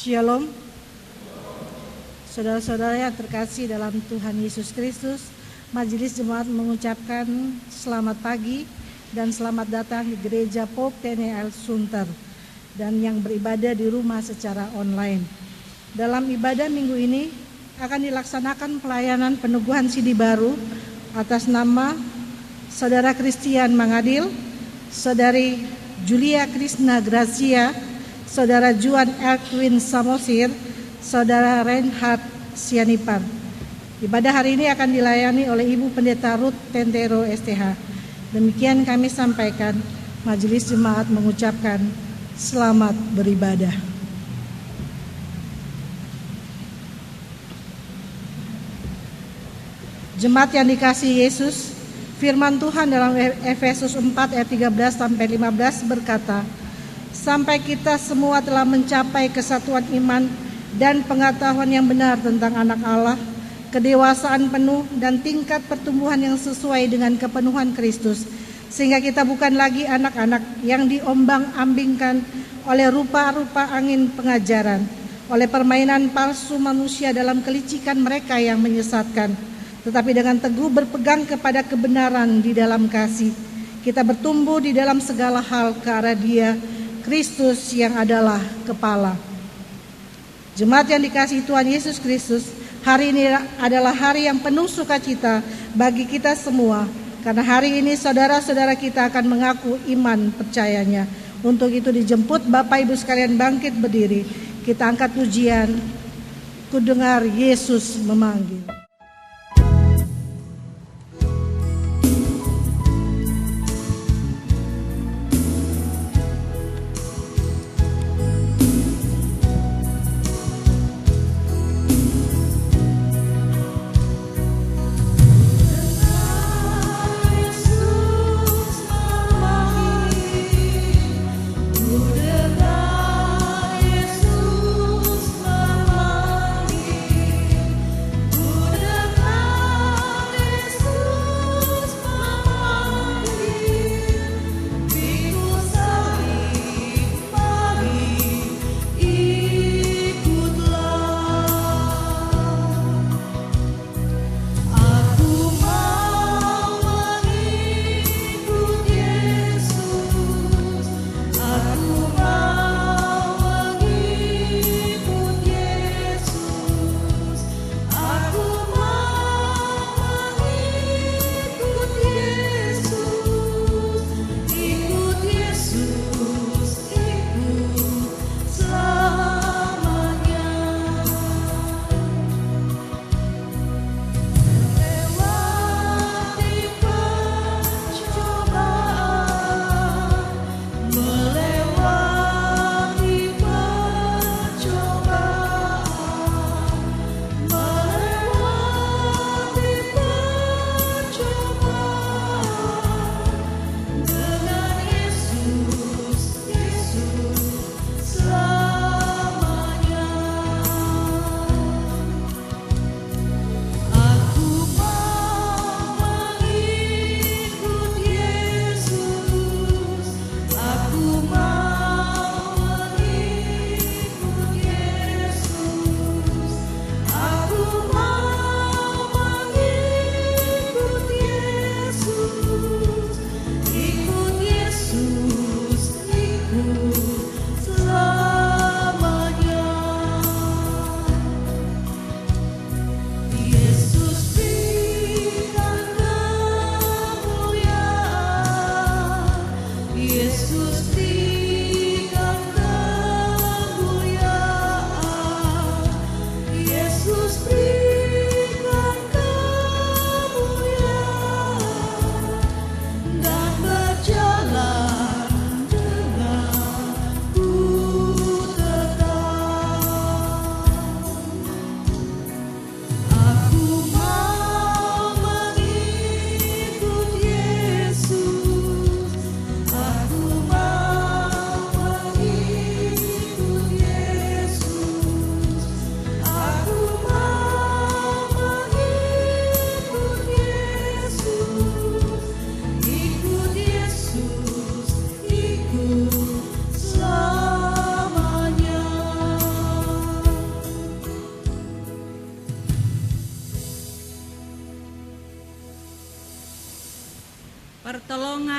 Shalom. Saudara-saudara yang terkasih dalam Tuhan Yesus Kristus, Majelis Jemaat mengucapkan selamat pagi dan selamat datang di Gereja Pope TNL Sunter dan yang beribadah di rumah secara online. Dalam ibadah minggu ini akan dilaksanakan pelayanan peneguhan sidi baru atas nama Saudara Christian Mangadil, Saudari Julia Krishna Gracia, Saudara Juan Elkwin Samosir, Saudara Reinhard Sianipar. Ibadah hari ini akan dilayani oleh Ibu Pendeta Ruth Tentero STH. Demikian kami sampaikan, Majelis Jemaat mengucapkan selamat beribadah. Jemaat yang dikasihi Yesus, firman Tuhan dalam Efesus 4 ayat 13 sampai 15 berkata, sampai kita semua telah mencapai kesatuan iman dan pengetahuan yang benar tentang anak Allah, kedewasaan penuh dan tingkat pertumbuhan yang sesuai dengan kepenuhan Kristus, sehingga kita bukan lagi anak-anak yang diombang-ambingkan oleh rupa-rupa angin pengajaran, oleh permainan palsu manusia dalam kelicikan mereka yang menyesatkan, tetapi dengan teguh berpegang kepada kebenaran di dalam kasih, kita bertumbuh di dalam segala hal ke arah Dia, Kristus yang adalah kepala. Jemaat yang dikasihi Tuhan Yesus Kristus, hari ini adalah hari yang penuh sukacita bagi kita semua, karena hari ini saudara-saudara kita akan mengaku iman percayanya. Untuk itu dijemput Bapak Ibu sekalian bangkit berdiri, kita angkat pujian, ku dengar Yesus memanggil. Yesus memanggil.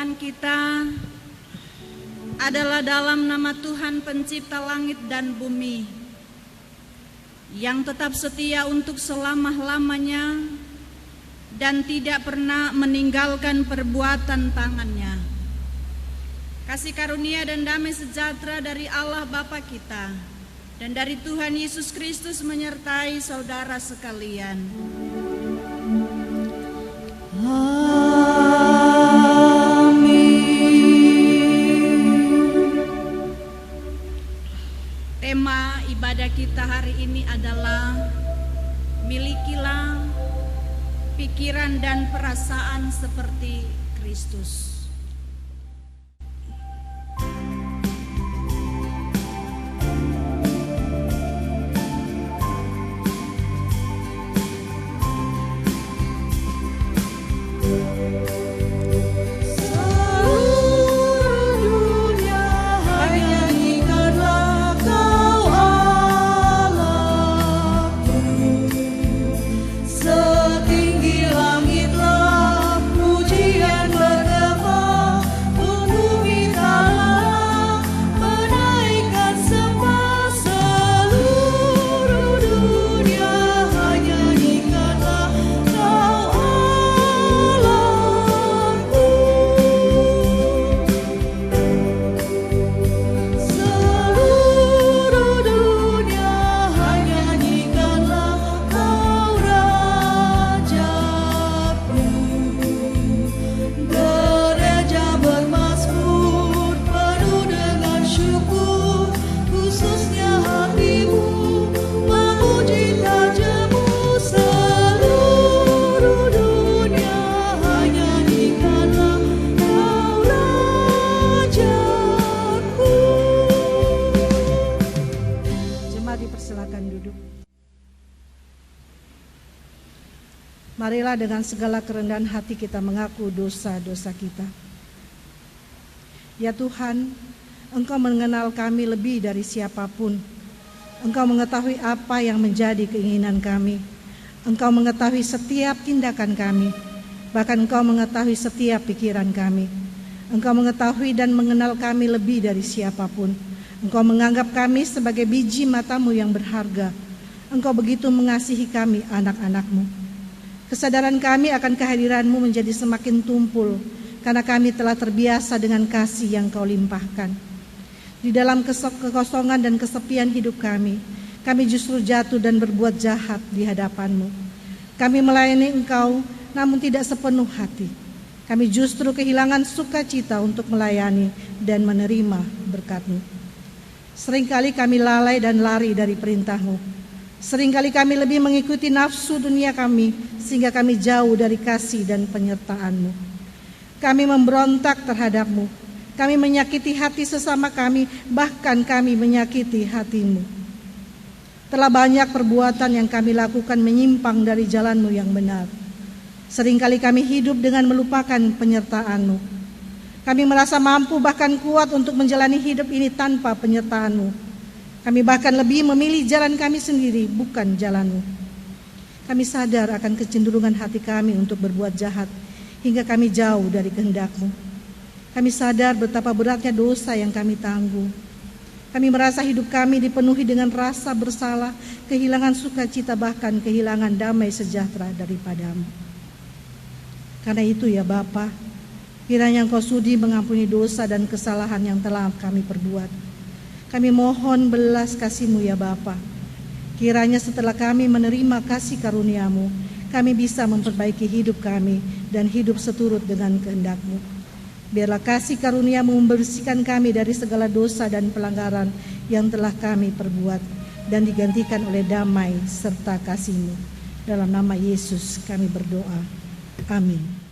Tuhan kita adalah dalam nama Tuhan pencipta langit dan bumi, yang tetap setia untuk selama-lamanya dan tidak pernah meninggalkan perbuatan tangannya. Kasih karunia dan damai sejahtera dari Allah Bapa kita dan dari Tuhan Yesus Kristus menyertai saudara sekalian. Tema ibadah kita hari ini adalah milikilah pikiran dan perasaan seperti Kristus. Marilah dengan segala kerendahan hati kita mengaku dosa-dosa kita. Ya Tuhan, Engkau mengenal kami lebih dari siapapun. Engkau mengetahui apa yang menjadi keinginan kami. Engkau mengetahui setiap tindakan kami. Bahkan Engkau mengetahui setiap pikiran kami. Engkau mengetahui dan mengenal kami lebih dari siapapun. Engkau menganggap kami sebagai biji mata-Mu yang berharga. Engkau begitu mengasihi kami, anak-anak-Mu. Kesadaran kami akan kehadiran-Mu menjadi semakin tumpul, karena kami telah terbiasa dengan kasih yang Kau limpahkan. Di dalam kekosongan dan kesepian hidup kami justru jatuh dan berbuat jahat di hadapan-Mu. Kami melayani Engkau, namun tidak sepenuh hati. Kami justru kehilangan sukacita untuk melayani dan menerima berkat-Mu. Seringkali kami lalai dan lari dari perintah-Mu. Seringkali kami lebih mengikuti nafsu dunia kami, sehingga kami jauh dari kasih dan penyertaan-Mu. Kami memberontak terhadap-Mu. Kami menyakiti hati sesama kami, bahkan kami menyakiti hati-Mu. Telah banyak perbuatan yang kami lakukan menyimpang dari jalan-Mu yang benar. Seringkali kami hidup dengan melupakan penyertaan-Mu. Kami merasa mampu bahkan kuat untuk menjalani hidup ini tanpa penyertaan-Mu. Kami bahkan lebih memilih jalan kami sendiri, bukan jalan-Mu. Kami sadar akan kecenderungan hati kami untuk berbuat jahat, hingga kami jauh dari kehendak-Mu. Kami sadar betapa beratnya dosa yang kami tanggung. Kami merasa hidup kami dipenuhi dengan rasa bersalah, kehilangan sukacita, bahkan kehilangan damai sejahtera daripada-Mu. Karena itu ya Bapa, kiranya Engkau sudi mengampuni dosa dan kesalahan yang telah kami perbuat. Kami mohon belas kasih-Mu ya Bapa. Kiranya setelah kami menerima kasih karunia-Mu, kami bisa memperbaiki hidup kami dan hidup seturut dengan kehendak-Mu. Biarlah kasih karunia-Mu membersihkan kami dari segala dosa dan pelanggaran yang telah kami perbuat, dan digantikan oleh damai serta kasih-Mu. Dalam nama Yesus kami berdoa. Amin.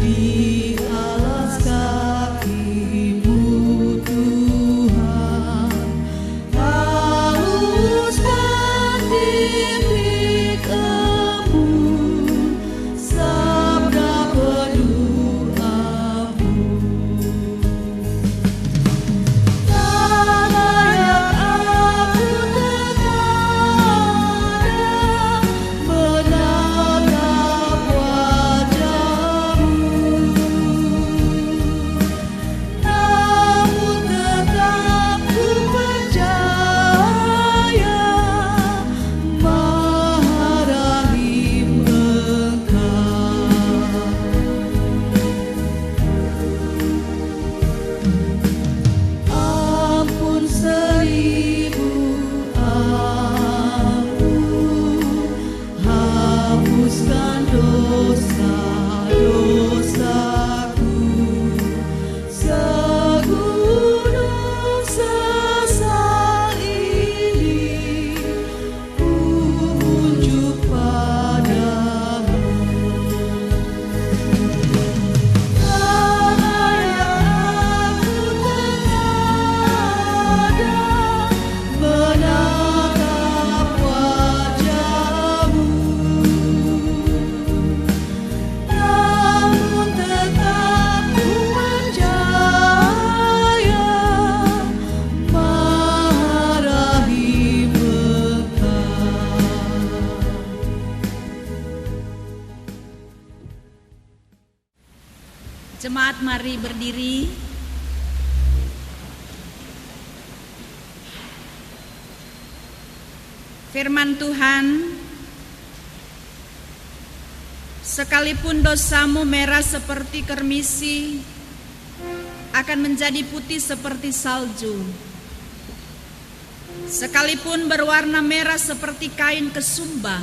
Di alas kaki-Mu Tuhan. dosaku, segunung sesal ini ku unjuk padamu. Karena aku menghadap menatap wajahmu, namun tetap ku percaya marahi Bapa. Jemaat, mari berdiri. Firman Tuhan, sekalipun dosamu merah seperti kermisi, akan menjadi putih seperti salju. Sekalipun berwarna merah seperti kain kesumba,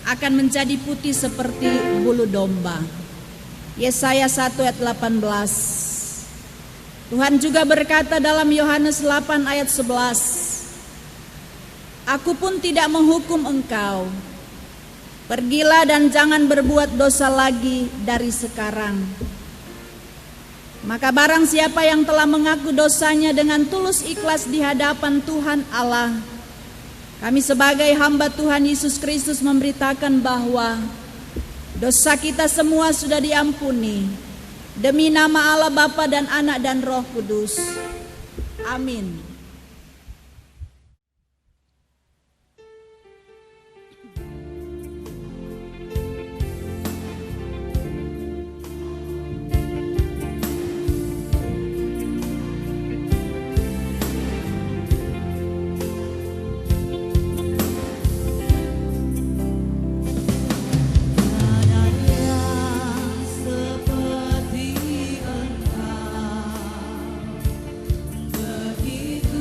akan menjadi putih seperti bulu domba. Yesaya 1 ayat 18. Tuhan juga berkata dalam Yohanes 8 ayat 11, Aku pun tidak menghukum engkau. Pergilah dan jangan berbuat dosa lagi dari sekarang. Maka barang siapa yang telah mengaku dosanya dengan tulus ikhlas di hadapan Tuhan Allah, kami sebagai hamba Tuhan Yesus Kristus memberitakan bahwa dosa kita semua sudah diampuni demi nama Allah Bapa dan Anak dan Roh Kudus. Amin. Seperti engkau, begitu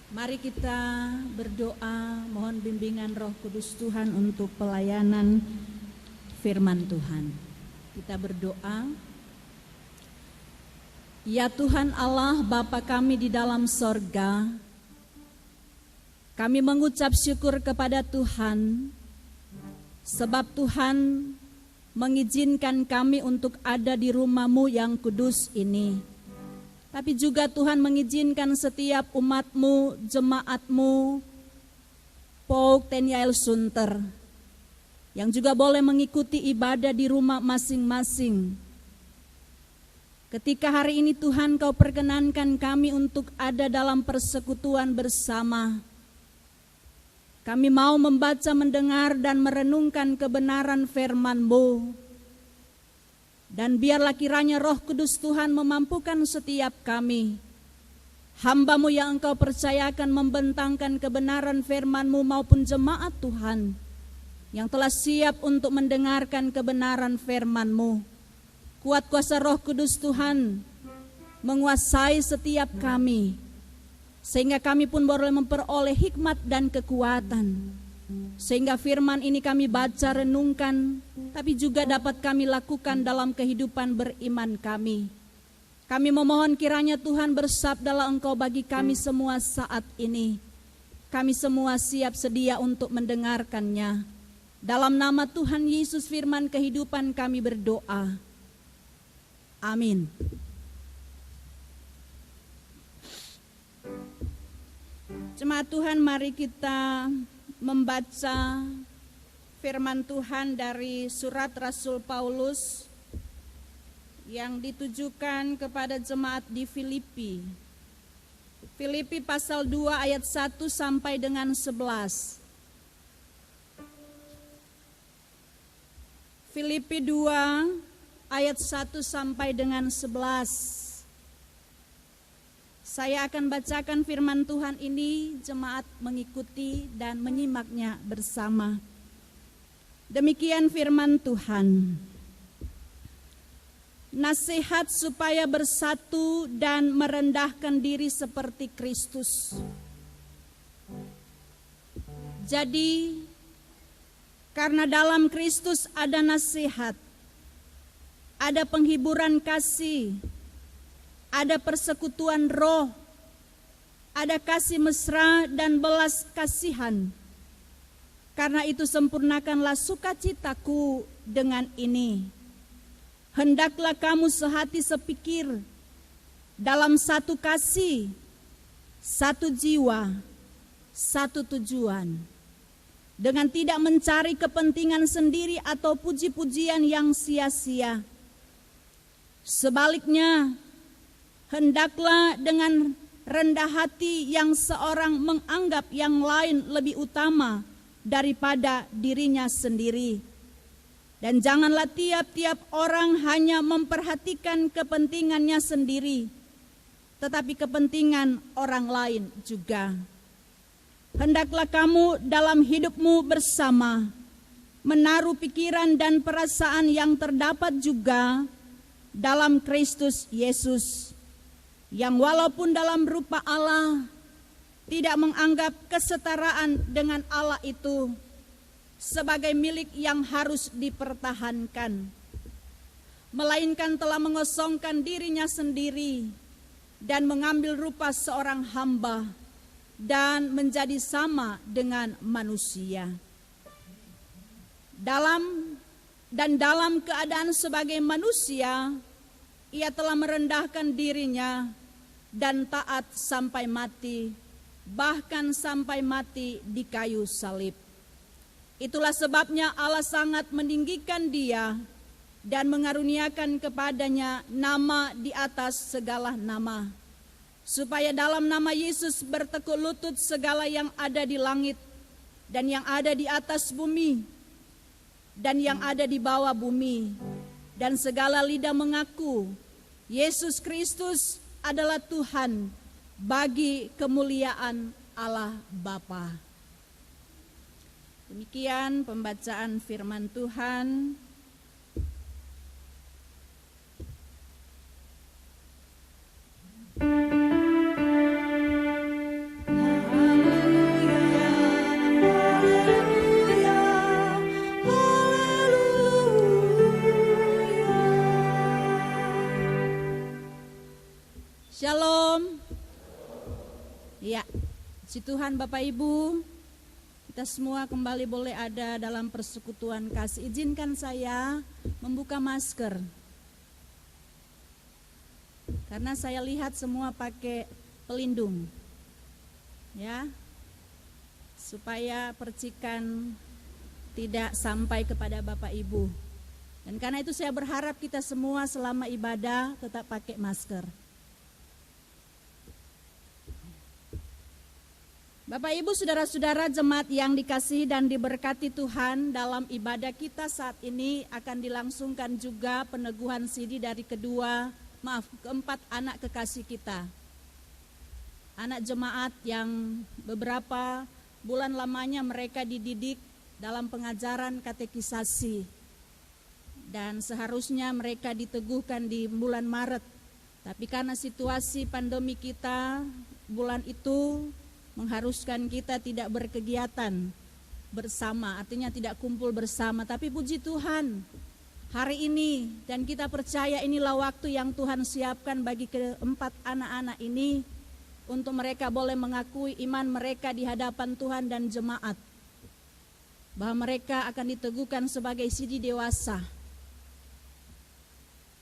Mari kita berdoa, mohon bimbingan Roh Kudus Tuhan untuk pelayanan firman Tuhan. Kita berdoa. Ya Tuhan Allah, Bapa kami di dalam sorga, kami mengucap syukur kepada Tuhan, sebab Tuhan mengizinkan kami untuk ada di rumah-Mu yang kudus ini. Tapi juga Tuhan mengizinkan setiap umat-Mu, jemaat-Mu, Pauk Teniael Sunter, yang juga boleh mengikuti ibadah di rumah masing-masing. Ketika hari ini Tuhan Kau perkenankan kami untuk ada dalam persekutuan bersama, kami mau membaca, mendengar, dan merenungkan kebenaran firman-Mu. Dan biarlah kiranya Roh Kudus Tuhan memampukan setiap kami, hamba-Mu yang Engkau percayakan membentangkan kebenaran firman-Mu maupun jemaat Tuhan yang telah siap untuk mendengarkan kebenaran firman-Mu. Kuat kuasa Roh Kudus Tuhan menguasai setiap kami, sehingga kami pun boleh memperoleh hikmat dan kekuatan, sehingga firman ini kami baca, renungkan, tapi juga dapat kami lakukan dalam kehidupan beriman kami. Kami memohon kiranya Tuhan bersabdalah Engkau bagi kami semua saat ini. Kami semua siap sedia untuk mendengarkannya. Dalam nama Tuhan Yesus firman kehidupan kami berdoa. Amin. Jemaat Tuhan, mari kita membaca firman Tuhan dari surat Rasul Paulus yang ditujukan kepada jemaat di Filipi. Filipi pasal 2 ayat 1 sampai dengan 11. Filipi 2 ayat 1 sampai dengan 11. Saya akan bacakan firman Tuhan ini, jemaat mengikuti dan menyimaknya bersama. Demikian firman Tuhan. Nasihat supaya bersatu dan merendahkan diri seperti Kristus. Jadi, karena dalam Kristus ada nasihat, ada penghiburan kasih, ada persekutuan roh, ada kasih mesra dan belas kasihan. Karena itu sempurnakanlah sukacitaku dengan ini. Hendaklah kamu sehati sepikir, dalam satu kasih, satu jiwa, satu tujuan. Dengan tidak mencari kepentingan sendiri atau puji-pujian yang sia-sia. Sebaliknya, hendaklah dengan rendah hati yang seorang menganggap yang lain lebih utama daripada dirinya sendiri. Dan janganlah tiap-tiap orang hanya memperhatikan kepentingannya sendiri, tetapi kepentingan orang lain juga. Hendaklah kamu dalam hidupmu bersama menaruh pikiran dan perasaan yang terdapat juga dalam Kristus Yesus, yang walaupun dalam rupa Allah tidak menganggap kesetaraan dengan Allah itu sebagai milik yang harus dipertahankan, melainkan telah mengosongkan dirinya sendiri dan mengambil rupa seorang hamba dan menjadi sama dengan manusia. Dalam keadaan sebagai manusia, ia telah merendahkan dirinya dan taat sampai mati, bahkan sampai mati di kayu salib. Itulah sebabnya Allah sangat meninggikan dia dan mengaruniakan kepadanya nama di atas segala nama, supaya dalam nama Yesus bertekuk lutut segala yang ada di langit dan yang ada di atas bumi dan yang ada di bawah bumi, dan segala lidah mengaku Yesus Kristus adalah Tuhan, bagi kemuliaan Allah Bapa. Demikian pembacaan firman Tuhan. Iya, puji Tuhan Bapak Ibu, kita semua kembali boleh ada dalam persekutuan kasih. Izinkan saya membuka masker. Karena saya lihat semua pakai pelindung. Ya. Supaya percikan tidak sampai kepada Bapak Ibu. Dan karena itu saya berharap kita semua selama ibadah tetap pakai masker. Bapak Ibu, saudara-saudara jemaat yang dikasihi dan diberkati Tuhan, dalam ibadah kita saat ini akan dilangsungkan juga peneguhan sidi dari keempat anak kekasih kita. Anak jemaat yang beberapa bulan lamanya mereka dididik dalam pengajaran katekisasi. Dan seharusnya mereka diteguhkan di bulan Maret. Tapi karena situasi pandemi kita, bulan itu mengharuskan kita tidak berkegiatan bersama, artinya tidak kumpul bersama. Tapi puji Tuhan, hari ini dan kita percaya inilah waktu yang Tuhan siapkan bagi keempat anak-anak ini untuk mereka boleh mengakui iman mereka di hadapan Tuhan dan jemaat, bahwa mereka akan diteguhkan sebagai sidi dewasa.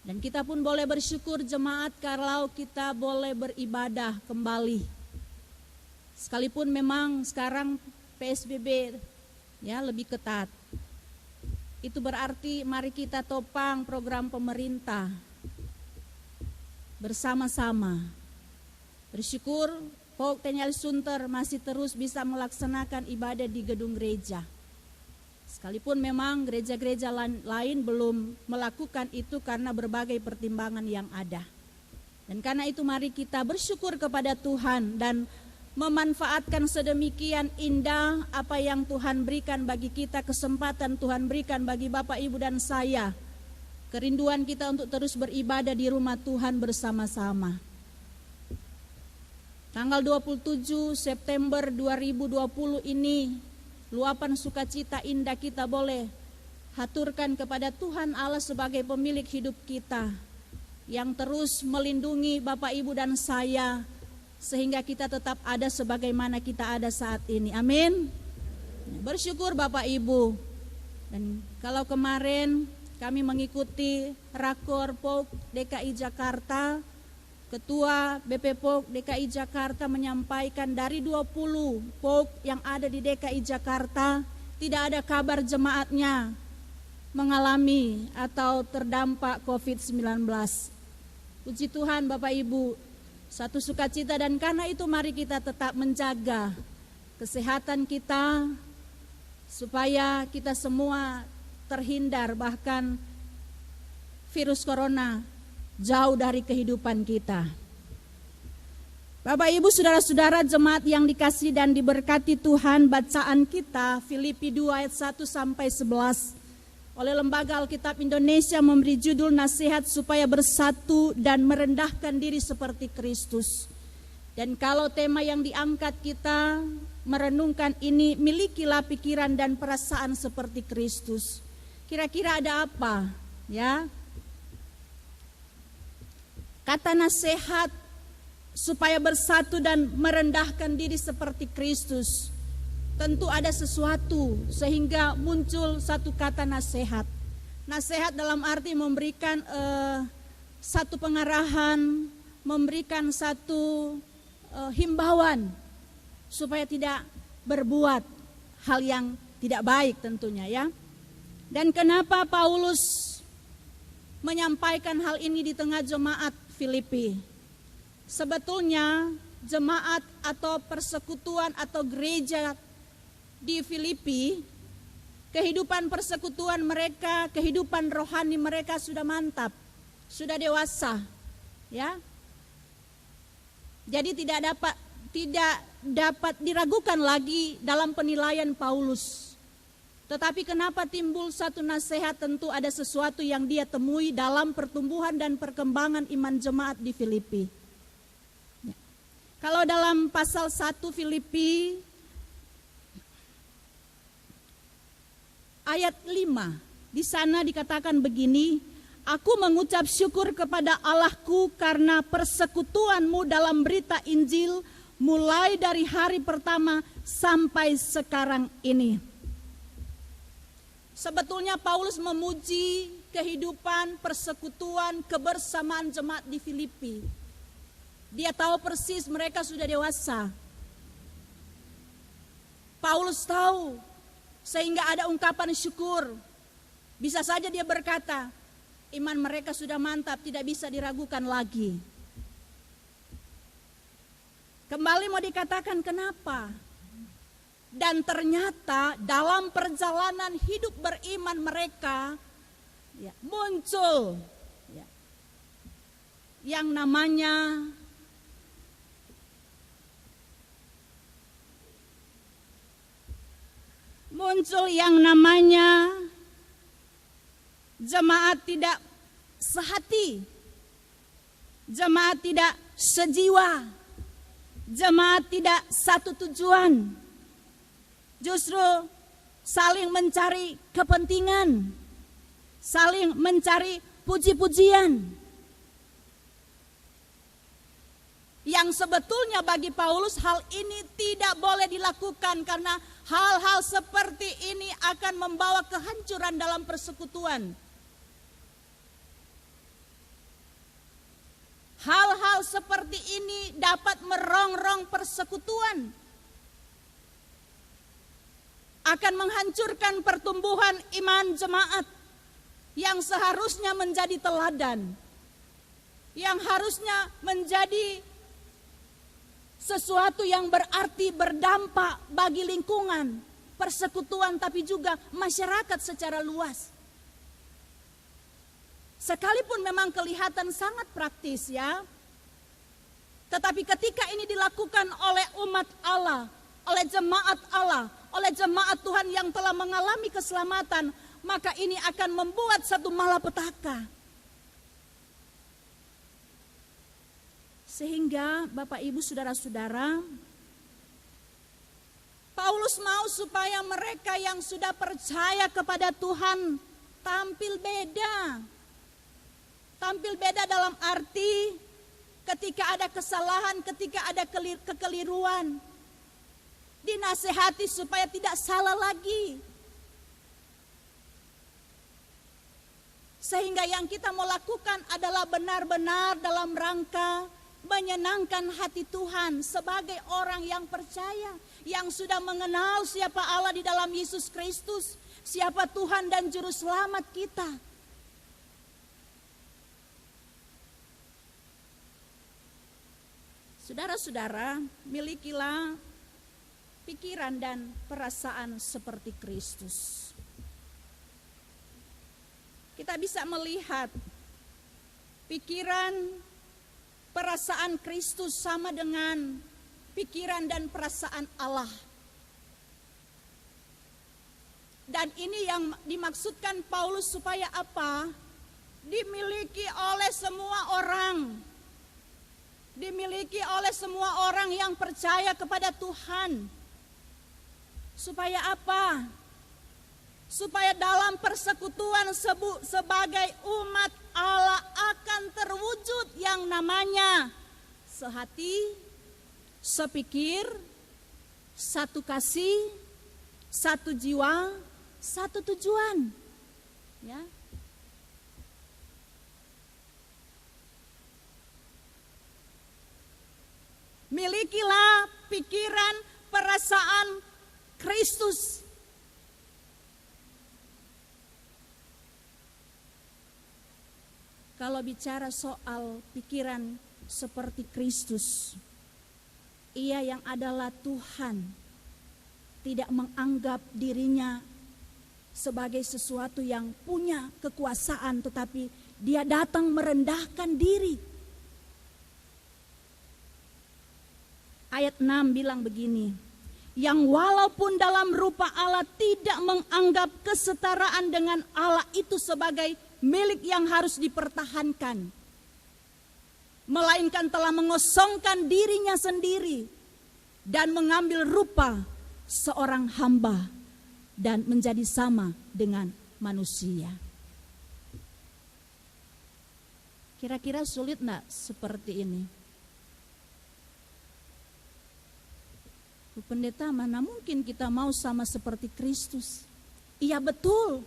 Dan kita pun boleh bersyukur jemaat kalau kita boleh beribadah kembali. Sekalipun memang sekarang PSBB ya lebih ketat. Itu berarti mari kita topang program pemerintah bersama-sama. Bersyukur Pok Tenyal Sunter masih terus bisa melaksanakan ibadah di gedung gereja. Sekalipun memang gereja-gereja lain belum melakukan itu karena berbagai pertimbangan yang ada. Dan karena itu mari kita bersyukur kepada Tuhan dan memanfaatkan sedemikian indah apa yang Tuhan berikan bagi kita, kesempatan Tuhan berikan bagi Bapak Ibu dan saya. Kerinduan kita untuk terus beribadah di rumah Tuhan bersama-sama. Tanggal 27 September 2020 ini, luapan sukacita indah kita boleh haturkan kepada Tuhan Allah sebagai pemilik hidup kita, yang terus melindungi Bapak Ibu dan saya, sehingga kita tetap ada sebagaimana kita ada saat ini. Amin. Bersyukur Bapak Ibu. Dan kalau kemarin kami mengikuti Rakor POK DKI Jakarta, Ketua BP POK DKI Jakarta menyampaikan dari 20 POK yang ada di DKI Jakarta, tidak ada kabar jemaatnya mengalami atau terdampak COVID-19. Puji Tuhan Bapak Ibu, satu sukacita, dan karena itu mari kita tetap menjaga kesehatan kita supaya kita semua terhindar, bahkan virus corona jauh dari kehidupan kita. Bapak Ibu, saudara-saudara jemaat yang dikasihi dan diberkati Tuhan, bacaan kita Filipi 2 ayat 1 sampai 11 oleh Lembaga Alkitab Indonesia memberi judul nasihat supaya bersatu dan merendahkan diri seperti Kristus. Dan kalau tema yang diangkat kita merenungkan ini, milikilah pikiran dan perasaan seperti Kristus. Kira-kira ada apa? Ya. Kata nasihat supaya bersatu dan merendahkan diri seperti Kristus. Tentu ada sesuatu sehingga muncul satu kata nasihat. Nasihat dalam arti memberikan satu pengarahan, memberikan satu himbauan supaya tidak berbuat hal yang tidak baik tentunya ya. Dan kenapa Paulus menyampaikan hal ini di tengah jemaat Filipi? Sebetulnya jemaat atau persekutuan atau gereja di Filipi, kehidupan persekutuan mereka, kehidupan rohani mereka sudah mantap, sudah dewasa, ya. Jadi tidak dapat diragukan lagi dalam penilaian Paulus. Tetapi kenapa timbul satu nasihat? Tentu ada sesuatu yang dia temui dalam pertumbuhan dan perkembangan iman jemaat di Filipi. Ya. Kalau dalam pasal 1 Filipi ayat 5, di sana dikatakan begini, aku mengucap syukur kepada Allahku karena persekutuanmu dalam berita Injil mulai dari hari pertama sampai sekarang ini. Sebetulnya Paulus memuji kehidupan, persekutuan, kebersamaan jemaat di Filipi. Dia tahu persis mereka sudah dewasa. Paulus tahu, sehingga ada ungkapan syukur. Bisa saja dia berkata, iman mereka sudah mantap, tidak bisa diragukan lagi. Kembali mau dikatakan kenapa? Dan ternyata dalam perjalanan hidup beriman mereka muncul yang namanya jemaat tidak sehati, jemaat tidak sejiwa, jemaat tidak satu tujuan. Justru saling mencari kepentingan, saling mencari puji-pujian. Yang sebetulnya bagi Paulus hal ini tidak boleh dilakukan, karena hal-hal seperti ini akan membawa kehancuran dalam persekutuan. Hal-hal seperti ini dapat merongrong persekutuan, akan menghancurkan pertumbuhan iman jemaat yang seharusnya menjadi teladan, yang harusnya menjadi sesuatu yang berarti berdampak bagi lingkungan, persekutuan, tapi juga masyarakat secara luas. Sekalipun memang kelihatan sangat praktis ya, tetapi ketika ini dilakukan oleh umat Allah, oleh jemaat Allah, oleh jemaat Tuhan yang telah mengalami keselamatan, maka ini akan membuat satu malapetaka. Sehingga Bapak Ibu Saudara-saudara, Paulus mau supaya mereka yang sudah percaya kepada Tuhan tampil beda. Tampil beda dalam arti ketika ada kesalahan, ketika ada kekeliruan, dinasehati supaya tidak salah lagi. Sehingga yang kita mau lakukan adalah benar-benar dalam rangka menyenangkan hati Tuhan sebagai orang yang percaya, yang sudah mengenal siapa Allah di dalam Yesus Kristus, siapa Tuhan dan Juru Selamat kita. Saudara-saudara, milikilah pikiran dan perasaan seperti Kristus. Kita bisa melihat pikiran, perasaan Kristus sama dengan pikiran dan perasaan Allah. Dan ini yang dimaksudkan Paulus supaya apa? Dimiliki oleh semua orang. Dimiliki oleh semua orang yang percaya kepada Tuhan. Supaya apa? Supaya dalam persekutuan sebagai umat Allah akan terwujud yang namanya sehati, sepikir, satu kasih, satu jiwa, satu tujuan. Ya. Milikilah pikiran, perasaan Kristus. Kalau bicara soal pikiran seperti Kristus, Ia yang adalah Tuhan tidak menganggap dirinya sebagai sesuatu yang punya kekuasaan, tetapi Dia datang merendahkan diri. Ayat 6 bilang begini, yang walaupun dalam rupa Allah tidak menganggap kesetaraan dengan Allah itu sebagai milik yang harus dipertahankan, melainkan telah mengosongkan dirinya sendiri dan mengambil rupa seorang hamba dan menjadi sama dengan manusia. Kira-kira sulit enggak seperti ini? Bu Pendeta, mana mungkin kita mau sama seperti Kristus? Iya betul.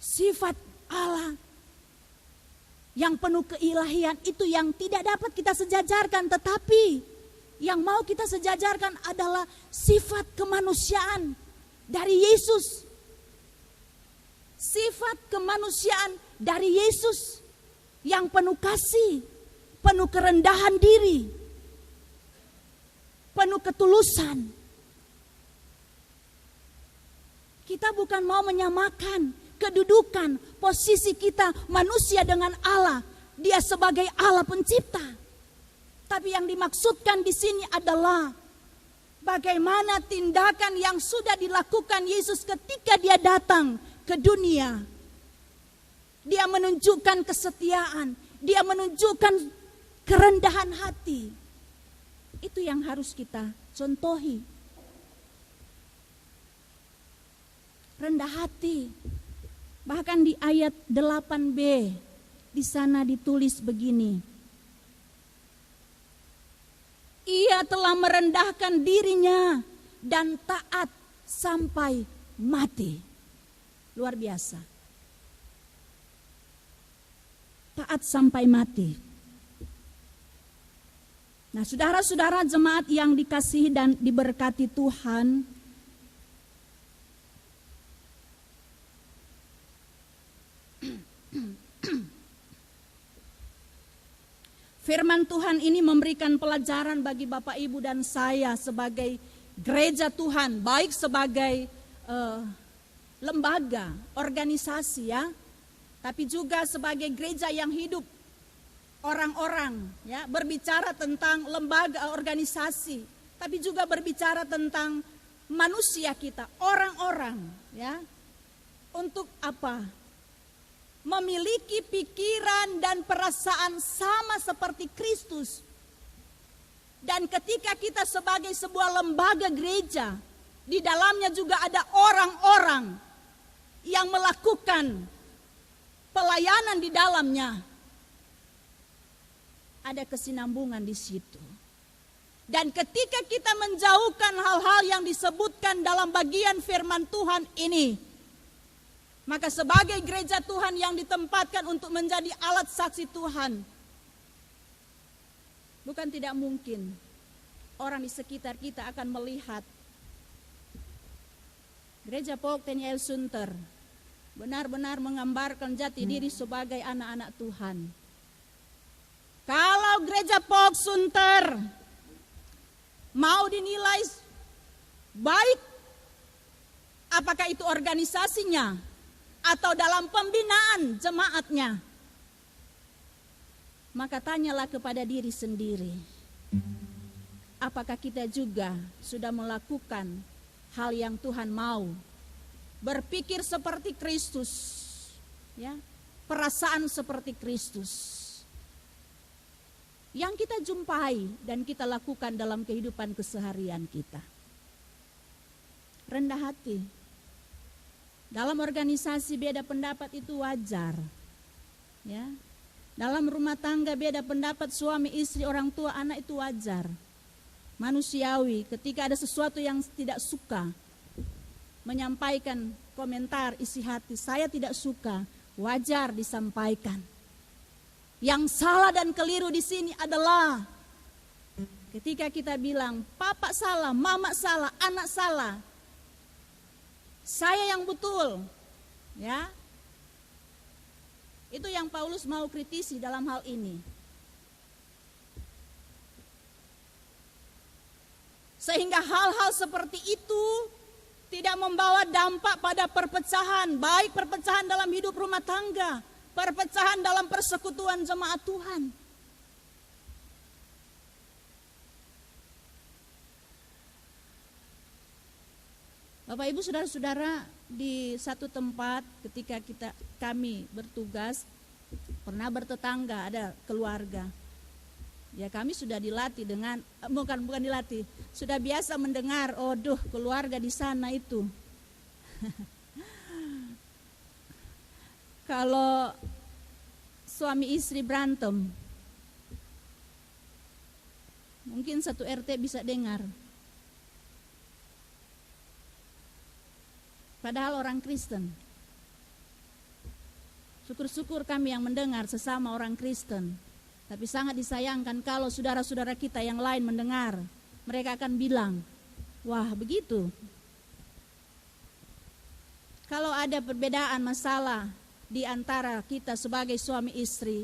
Sifat Allah yang penuh keilahian itu yang tidak dapat kita sejajarkan, tetapi yang mau kita sejajarkan adalah sifat kemanusiaan dari Yesus. Sifat kemanusiaan dari Yesus yang penuh kasih, penuh kerendahan diri, penuh ketulusan. Kita bukan mau menyamakan kedudukan, posisi kita manusia dengan Allah. Dia sebagai Allah pencipta. Tapi yang dimaksudkan di sini adalah bagaimana tindakan yang sudah dilakukan Yesus ketika dia datang ke dunia. Dia menunjukkan kesetiaan, dia menunjukkan kerendahan hati. Itu yang harus kita contohi. Rendah hati. Bahkan di ayat 8b di sana ditulis begini. Ia telah merendahkan dirinya dan taat sampai mati. Luar biasa. Taat sampai mati. Nah, saudara-saudara jemaat yang dikasihi dan diberkati Tuhan, firman Tuhan ini memberikan pelajaran bagi Bapak Ibu dan saya sebagai gereja Tuhan, baik sebagai lembaga, organisasi ya, tapi juga sebagai gereja yang hidup. Orang-orang ya, berbicara tentang lembaga organisasi, tapi juga berbicara tentang manusia kita, orang-orang ya. Untuk apa? Memiliki pikiran dan perasaan sama seperti Kristus. Dan ketika kita sebagai sebuah lembaga gereja, di dalamnya juga ada orang-orang yang melakukan pelayanan di dalamnya. Ada kesinambungan di situ. Dan ketika kita menjauhkan hal-hal yang disebutkan dalam bagian firman Tuhan ini, maka sebagai gereja Tuhan yang ditempatkan untuk menjadi alat saksi Tuhan, bukan tidak mungkin orang di sekitar kita akan melihat gereja Pok Teniel Sunter benar-benar menggambarkan jati diri sebagai anak-anak Tuhan. Kalau gereja Pok Sunter mau dinilai baik, apakah itu organisasinya atau dalam pembinaan jemaatnya, maka tanyalah kepada diri sendiri, apakah kita juga sudah melakukan hal yang Tuhan mau, berpikir seperti Kristus, ya, perasaan seperti Kristus yang kita jumpai dan kita lakukan dalam kehidupan keseharian kita. Rendah hati. Dalam organisasi beda pendapat itu wajar. Ya. Dalam rumah tangga beda pendapat suami, istri, orang tua, anak itu wajar. Manusiawi, ketika ada sesuatu yang tidak suka, menyampaikan komentar isi hati, saya tidak suka, wajar disampaikan. Yang salah dan keliru di sini adalah ketika kita bilang papa salah, mama salah, anak salah, saya yang betul, ya. Itu yang Paulus mau kritisi dalam hal ini. Sehingga hal-hal seperti itu tidak membawa dampak pada perpecahan, baik perpecahan dalam hidup rumah tangga, perpecahan dalam persekutuan jemaat Tuhan. Bapak Ibu saudara-saudara, di satu tempat ketika kami bertugas, pernah bertetangga, ada keluarga. Ya kami sudah dilatih dengan, bukan dilatih, sudah biasa mendengar, keluarga di sana itu. Kalau suami istri berantem, Mungkin satu RT bisa dengar. Padahal orang Kristen. Syukur-syukur kami yang mendengar sesama orang Kristen. Tapi sangat disayangkan kalau saudara-saudara kita yang lain mendengar. Mereka akan bilang, wah begitu. Kalau ada perbedaan masalah di antara kita sebagai suami istri,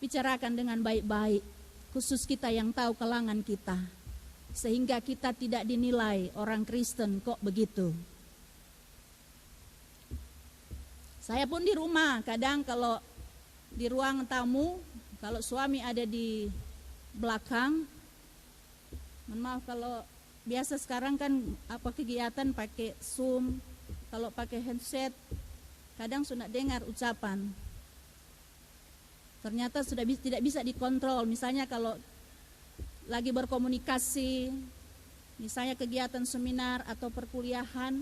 bicarakan dengan baik-baik, khusus kita yang tahu kalangan kita. Sehingga kita tidak dinilai orang Kristen kok begitu. Saya pun di rumah, kadang kalau di ruang tamu, kalau suami ada di belakang, mohon maaf kalau biasa sekarang kan apa kegiatan pakai Zoom, kalau pakai headset, kadang sudah dengar ucapan. Ternyata sudah tidak bisa dikontrol, misalnya kalau lagi berkomunikasi, misalnya kegiatan seminar atau perkuliahan,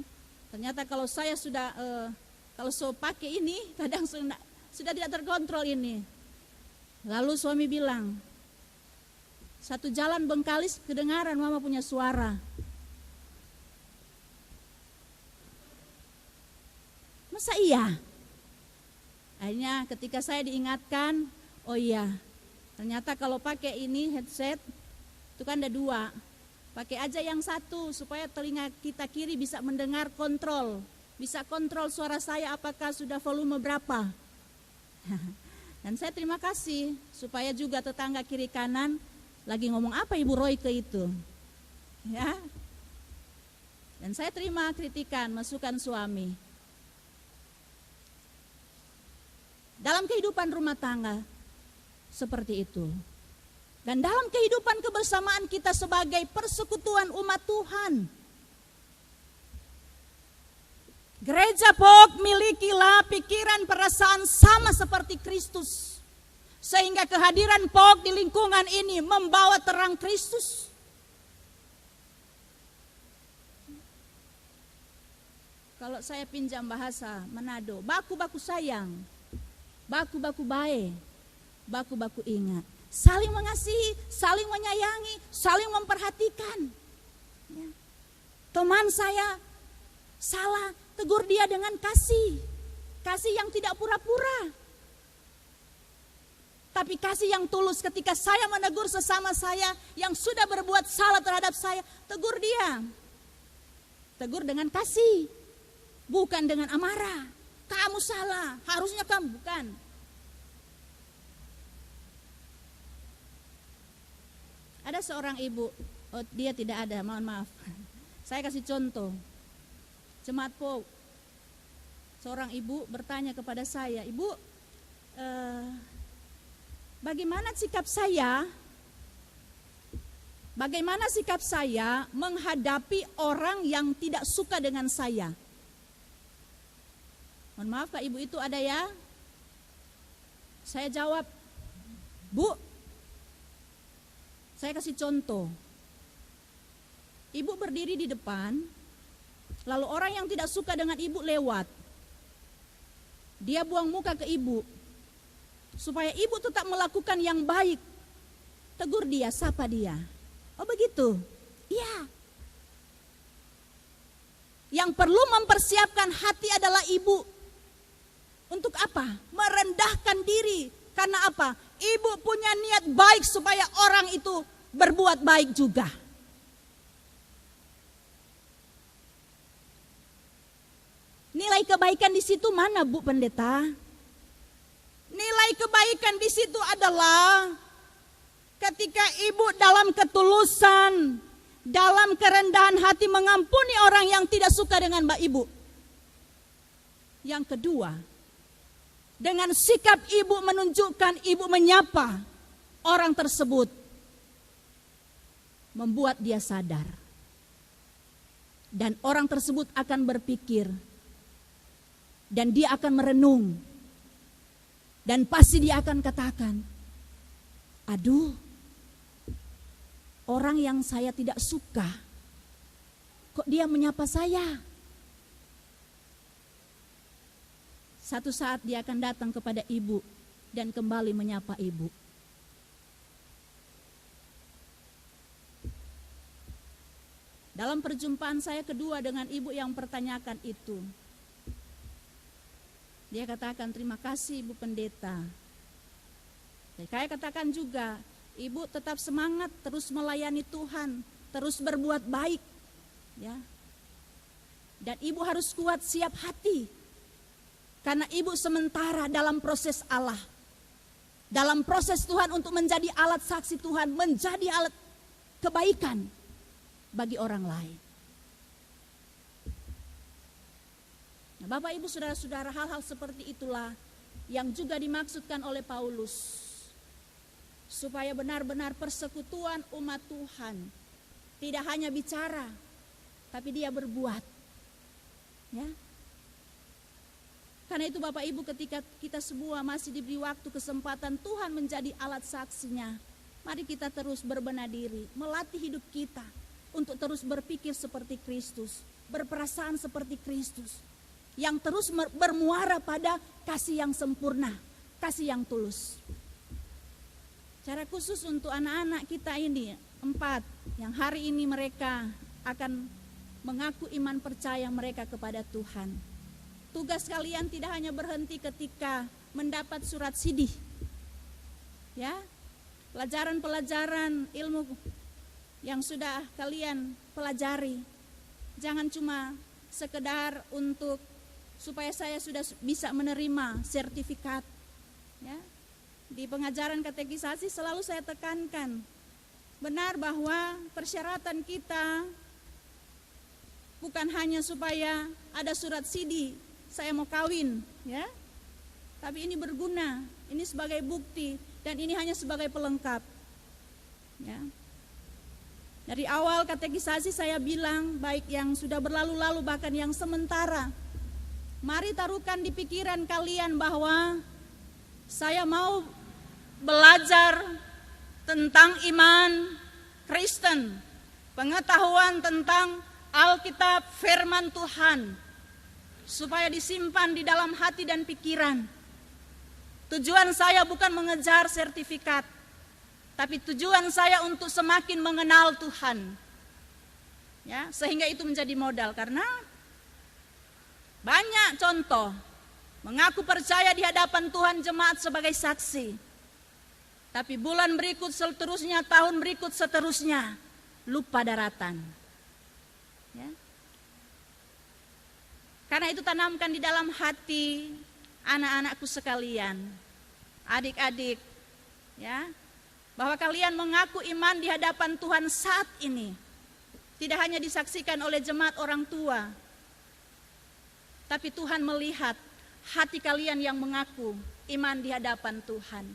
ternyata kalau saya sudah kalau pakai ini kadang sudah tidak terkontrol ini. Lalu suami bilang, satu jalan Bengkalis kedengaran mama punya suara. Masa iya? Akhirnya ketika saya diingatkan, oh iya, ternyata kalau pakai ini headset, itu kan ada dua. Pakai aja yang satu supaya telinga kita kiri bisa mendengar kontrol. Bisa kontrol suara saya apakah sudah volume berapa. Dan saya terima kasih supaya juga tetangga kiri kanan lagi ngomong apa Ibu Royke itu. Ya. Dan saya terima kritikan, masukan suami. Dalam kehidupan rumah tangga seperti itu. Dan dalam kehidupan kebersamaan kita sebagai persekutuan umat Tuhan. Gereja POG milikilah pikiran perasaan sama seperti Kristus. Sehingga kehadiran POG di lingkungan ini membawa terang Kristus. Kalau saya pinjam bahasa Manado, baku-baku sayang, baku-baku bae, baku-baku ingat. Saling mengasihi, saling menyayangi, saling memperhatikan. Ya. Teman saya salah, tegur dia dengan kasih. Kasih yang tidak pura-pura. Tapi kasih yang tulus ketika saya menegur sesama saya yang sudah berbuat salah terhadap saya. Tegur dia. Tegur dengan kasih. Bukan dengan amarah. Kamu salah, harusnya kamu, bukan. Ada seorang ibu, oh dia tidak ada, mohon maaf. Saya kasih contoh. Jemaat POG, seorang ibu bertanya kepada saya, Ibu, bagaimana sikap saya menghadapi orang yang tidak suka dengan saya? Mohon maaf Kak, ibu itu ada ya? Saya jawab, Bu, saya kasih contoh. Ibu berdiri di depan, lalu orang yang tidak suka dengan ibu lewat. Dia buang muka ke ibu. Supaya ibu tetap melakukan yang baik. Tegur dia, sapa dia. Oh begitu? Iya. Yang perlu mempersiapkan hati adalah ibu. Untuk apa? Merendahkan diri. Karena apa? Ibu punya niat baik supaya orang itu berbuat baik juga. Nilai kebaikan di situ mana Bu Pendeta? Nilai kebaikan di situ adalah ketika ibu dalam ketulusan, dalam kerendahan hati mengampuni orang yang tidak suka dengan Mbak Ibu. Yang kedua, dengan sikap ibu menunjukkan ibu menyapa orang tersebut, membuat dia sadar. Dan orang tersebut akan berpikir, dan dia akan merenung. Dan pasti dia akan katakan, aduh, orang yang saya tidak suka, kok dia menyapa saya? Satu saat dia akan datang kepada ibu dan kembali menyapa ibu. Dalam perjumpaan saya kedua dengan ibu yang pertanyakan itu, dia katakan, terima kasih Ibu Pendeta. Saya katakan juga, Ibu tetap semangat terus melayani Tuhan, terus berbuat baik, ya. Dan Ibu harus kuat, siap hati, karena Ibu sementara dalam proses Allah, dalam proses Tuhan untuk menjadi alat saksi Tuhan, menjadi alat kebaikan bagi orang lain. Nah, Bapak Ibu saudara-saudara, hal-hal seperti itulah yang juga dimaksudkan oleh Paulus, supaya benar-benar persekutuan umat Tuhan tidak hanya bicara, tapi dia berbuat. Ya. Karena itu Bapak Ibu, ketika kita semua masih diberi waktu kesempatan Tuhan menjadi alat saksinya, mari kita terus berbenah diri, melatih hidup kita untuk terus berpikir seperti Kristus, berperasaan seperti Kristus, yang terus bermuara pada kasih yang sempurna, kasih yang tulus. Cara khusus untuk anak-anak kita ini 4, yang hari ini mereka akan mengaku iman percaya mereka kepada Tuhan. Tugas kalian tidak hanya berhenti ketika mendapat surat sidih, ya, pelajaran-pelajaran ilmu yang sudah kalian pelajari. Jangan cuma sekedar untuk supaya saya sudah bisa menerima sertifikat, ya. Di pengajaran katekisasi selalu saya tekankan, benar bahwa persyaratan kita bukan hanya supaya ada surat sidih, saya mau kawin, ya. Tapi ini berguna, ini sebagai bukti, dan ini hanya sebagai pelengkap, ya. Dari awal katekisasi saya bilang, baik yang sudah berlalu-lalu bahkan yang sementara, mari taruhkan di pikiran kalian bahwa saya mau belajar tentang iman Kristen, pengetahuan tentang Alkitab, firman Tuhan, supaya disimpan di dalam hati dan pikiran. Tujuan saya bukan mengejar sertifikat, tapi tujuan saya untuk semakin mengenal Tuhan, ya, sehingga itu menjadi modal. Karena banyak contoh mengaku percaya di hadapan Tuhan jemaat sebagai saksi, tapi bulan berikut seterusnya, tahun berikut seterusnya, lupa daratan, ya. Karena itu tanamkan di dalam hati anak-anakku sekalian, adik-adik, ya, bahwa kalian mengaku iman di hadapan Tuhan saat ini tidak hanya disaksikan oleh jemaat orang tua, tapi Tuhan melihat hati kalian yang mengaku iman di hadapan Tuhan.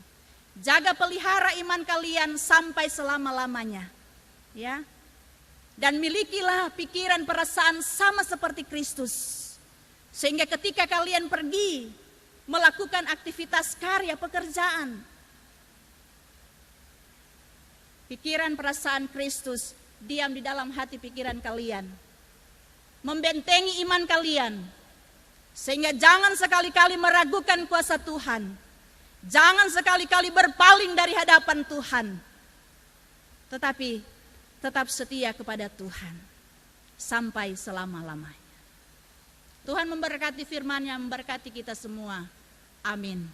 Jaga pelihara iman kalian sampai selama-lamanya, ya. Dan milikilah pikiran perasaan sama seperti Kristus, sehingga ketika kalian pergi melakukan aktivitas karya pekerjaan, pikiran perasaan Kristus diam di dalam hati pikiran kalian, membentengi iman kalian, sehingga jangan sekali-kali meragukan kuasa Tuhan, jangan sekali-kali berpaling dari hadapan Tuhan, tetapi tetap setia kepada Tuhan sampai selama-lamanya. Tuhan memberkati firman-Nya, memberkati kita semua. Amin.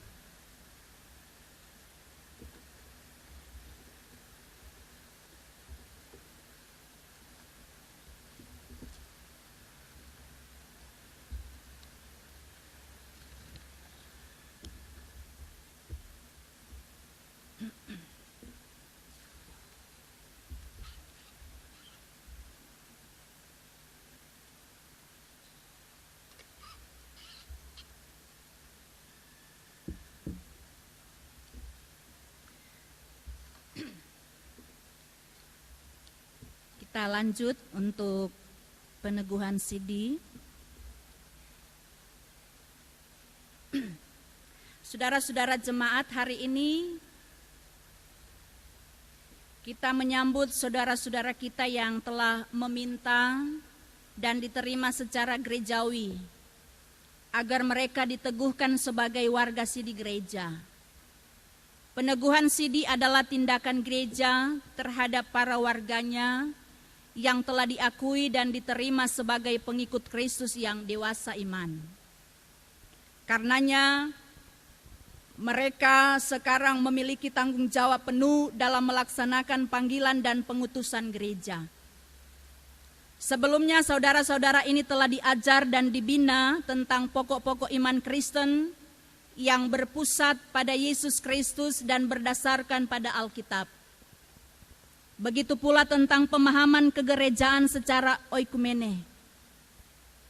Kita lanjut untuk peneguhan sidi. Saudara-saudara jemaat, hari ini kita menyambut saudara-saudara kita yang telah meminta dan diterima secara gerejawi agar mereka diteguhkan sebagai warga sidi gereja. Peneguhan sidi adalah tindakan gereja terhadap para warganya yang telah diakui dan diterima sebagai pengikut Kristus yang dewasa iman. Karenanya, mereka sekarang memiliki tanggung jawab penuh dalam melaksanakan panggilan dan pengutusan gereja. Sebelumnya saudara-saudara ini telah diajar dan dibina tentang pokok-pokok iman Kristen yang berpusat pada Yesus Kristus dan berdasarkan pada Alkitab. Begitu pula tentang pemahaman kegerejaan secara oikumene.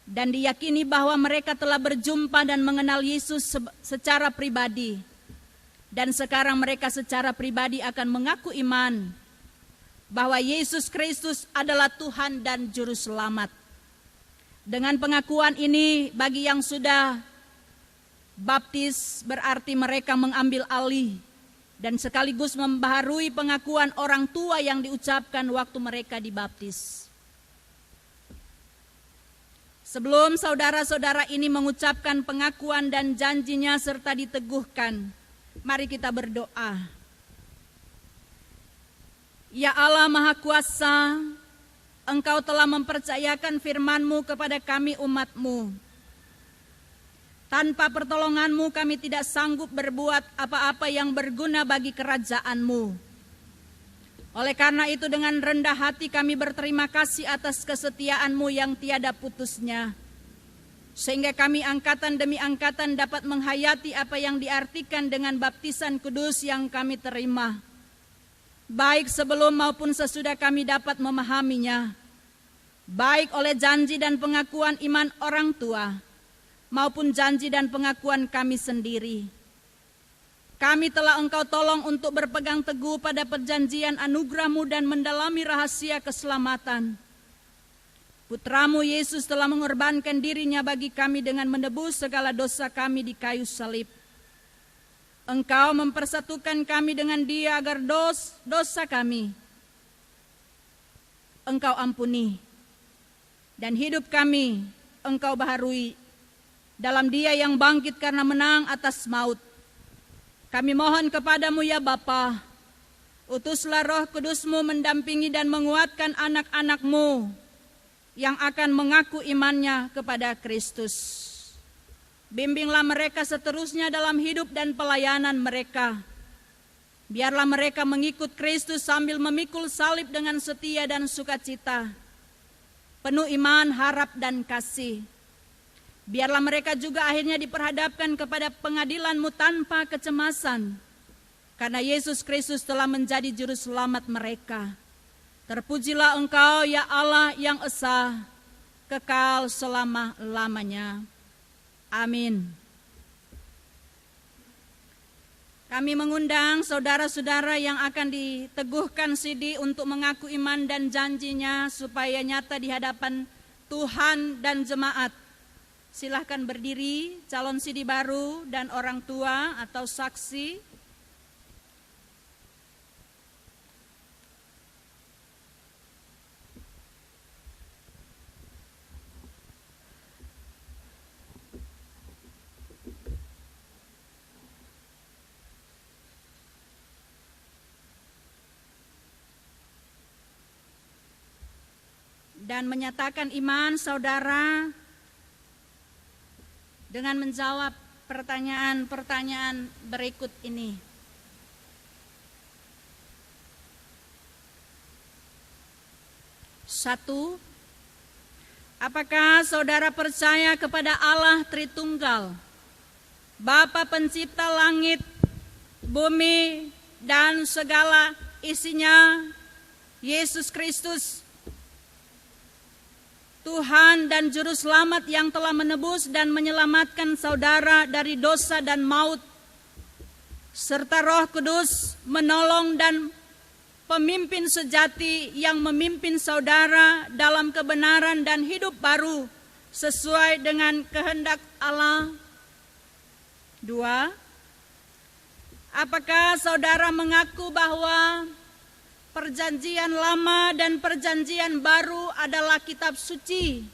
Dan diyakini bahwa mereka telah berjumpa dan mengenal Yesus secara pribadi. Dan sekarang mereka secara pribadi akan mengaku iman bahwa Yesus Kristus adalah Tuhan dan Juru Selamat. Dengan pengakuan ini, bagi yang sudah baptis berarti mereka mengambil alih dan sekaligus membaharui pengakuan orang tua yang diucapkan waktu mereka dibaptis. Sebelum saudara-saudara ini mengucapkan pengakuan dan janjinya serta diteguhkan, mari kita berdoa. Ya Allah Maha Kuasa, Engkau telah mempercayakan firman-Mu kepada kami umat-Mu. Tanpa pertolongan-Mu kami tidak sanggup berbuat apa-apa yang berguna bagi kerajaan-Mu. Oleh karena itu dengan rendah hati kami berterima kasih atas kesetiaan-Mu yang tiada putusnya. Sehingga kami angkatan demi angkatan dapat menghayati apa yang diartikan dengan baptisan kudus yang kami terima. Baik sebelum maupun sesudah kami dapat memahaminya. Baik oleh janji dan pengakuan iman orang tua, maupun janji dan pengakuan kami sendiri. Kami telah Engkau tolong untuk berpegang teguh pada perjanjian anugerah-Mu dan mendalami rahasia keselamatan. Putra-Mu Yesus telah mengorbankan dirinya bagi kami dengan menebus segala dosa kami di kayu salib. Engkau mempersatukan kami dengan Dia agar dosa kami Engkau ampuni. Dan hidup kami Engkau baharui dalam Dia yang bangkit karena menang atas maut. Kami mohon kepadamu ya Bapa, utuslah Roh Kudus-Mu mendampingi dan menguatkan anak-anak-Mu yang akan mengaku imannya kepada Kristus. Bimbinglah mereka seterusnya dalam hidup dan pelayanan mereka. Biarlah mereka mengikut Kristus sambil memikul salib dengan setia dan sukacita, penuh iman, harap, dan kasih. Biarlah mereka juga akhirnya diperhadapkan kepada pengadilan-Mu tanpa kecemasan, karena Yesus Kristus telah menjadi juru selamat mereka. Terpujilah Engkau ya Allah yang esa, kekal selama-lamanya. Amin. Kami mengundang saudara-saudara yang akan diteguhkan sidi untuk mengaku iman dan janjinya supaya nyata di hadapan Tuhan dan jemaat. Silahkan berdiri, calon sidi baru dan orang tua atau saksi. Dan menyatakan iman saudara dengan menjawab pertanyaan-pertanyaan berikut ini. Satu, apakah saudara percaya kepada Allah Tritunggal, Bapa Pencipta langit, bumi, dan segala isinya, Yesus Kristus, Tuhan dan Juru Selamat yang telah menebus dan menyelamatkan saudara dari dosa dan maut, serta Roh Kudus menolong dan pemimpin sejati yang memimpin saudara dalam kebenaran dan hidup baru sesuai dengan kehendak Allah. Dua, apakah saudara mengaku bahwa Perjanjian Lama dan Perjanjian Baru adalah kitab suci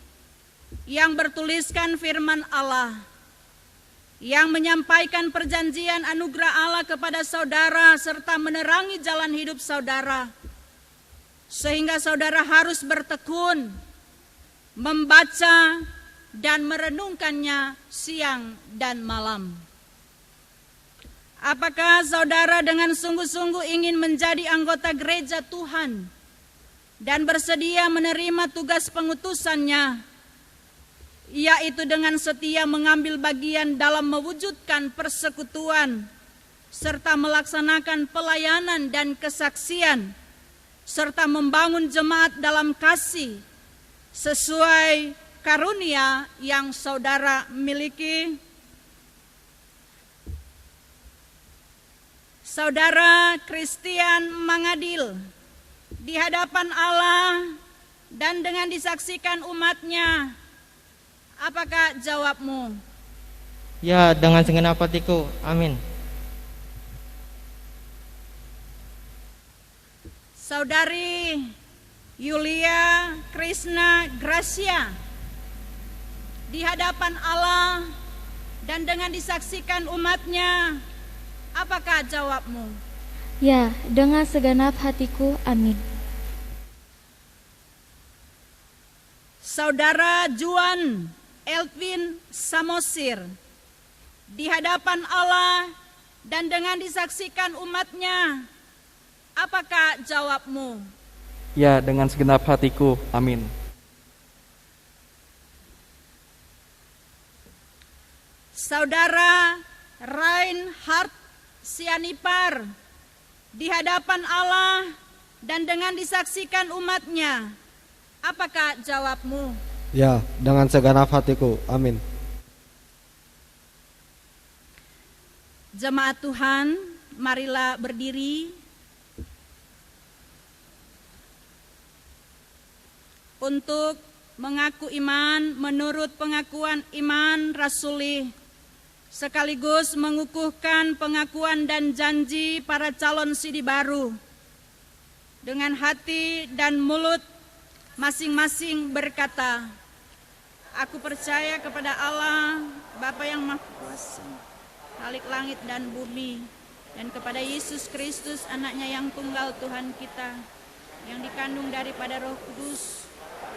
yang bertuliskan firman Allah, yang menyampaikan perjanjian anugerah Allah kepada saudara serta menerangi jalan hidup saudara. sehingga saudara harus bertekun membaca dan merenungkannya siang dan malam. Apakah saudara dengan sungguh-sungguh ingin menjadi anggota gereja Tuhan dan bersedia menerima tugas pengutusannya, yaitu dengan setia mengambil bagian dalam mewujudkan persekutuan serta melaksanakan pelayanan dan kesaksian, serta membangun jemaat dalam kasih sesuai karunia yang saudara miliki? Saudara Christian mengadil di hadapan Allah dan dengan disaksikan umatnya. Apakah jawabmu? Ya, dengan segenap hatiku. Amin. Saudari Yulia Krishna Gracia di hadapan Allah dan dengan disaksikan umatnya. Apakah jawabmu? Ya, dengan segenap hatiku. Amin. Saudara Juan Elvin Samosir di hadapan Allah dan dengan disaksikan umatnya. Apakah jawabmu? Ya, dengan segenap hatiku. Amin. Saudara Reinhard Sianipar di hadapan Allah dan dengan disaksikan umatnya. Apakah jawabmu? Ya, dengan segenap hatiku. Amin. Jemaat Tuhan, marilah berdiri untuk mengaku iman menurut pengakuan iman rasuli, sekaligus mengukuhkan pengakuan dan janji para calon sidi baru. Dengan hati dan mulut masing-masing berkata, aku percaya kepada Allah, Bapa yang Maha Kuasa, Khalik langit dan bumi, dan kepada Yesus Kristus, anaknya yang tunggal Tuhan kita, yang dikandung daripada Roh Kudus,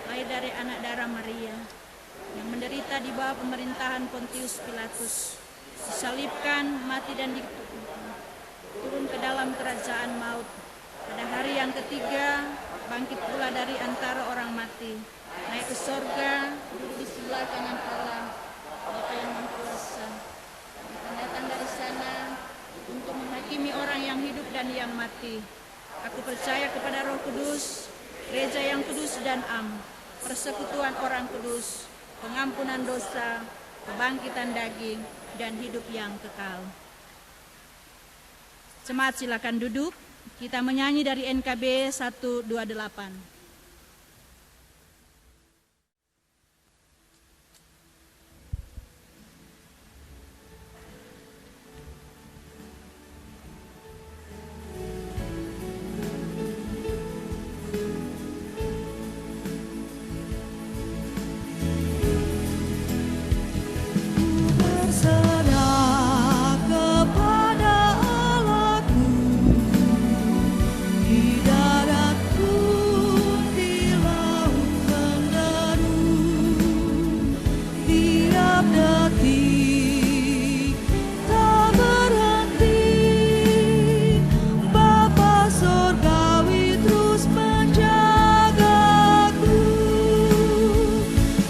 lahir dari anak darah Maria, yang menderita di bawah pemerintahan Pontius Pilatus, disalibkan, mati dan dikuburkan, turun ke dalam kerajaan maut. Pada hari yang ketiga, bangkit pula dari antara orang mati, naik ke sorga, duduk di sebelah kanan Allah, Bapa yang Maha Kuasa, akan datang dari sana untuk menghakimi orang yang hidup dan yang mati. Aku percaya kepada Roh Kudus, gereja yang kudus dan am, persekutuan orang kudus, pengampunan dosa, kebangkitan daging, dan hidup yang kekal. Jemaat silakan duduk. Kita menyanyi dari NKB 128. Berserah kepada Allahku di daratku, di laut menderu, tiap detik tak berhenti. Bapa Surgawi terus menjagaku.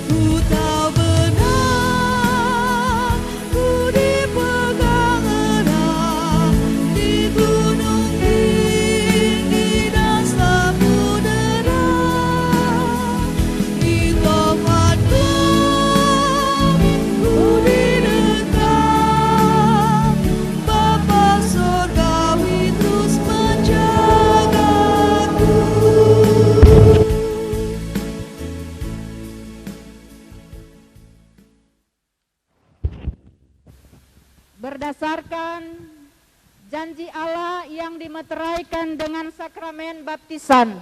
Ku tahu benar, ku dipegang erat di gunung tinggi dan samudera. Di tempatku ku didekat, Bapa Surgawi terus menjagaku. Berdasarkan janji Allah yang dimeteraikan dengan sakramen baptisan,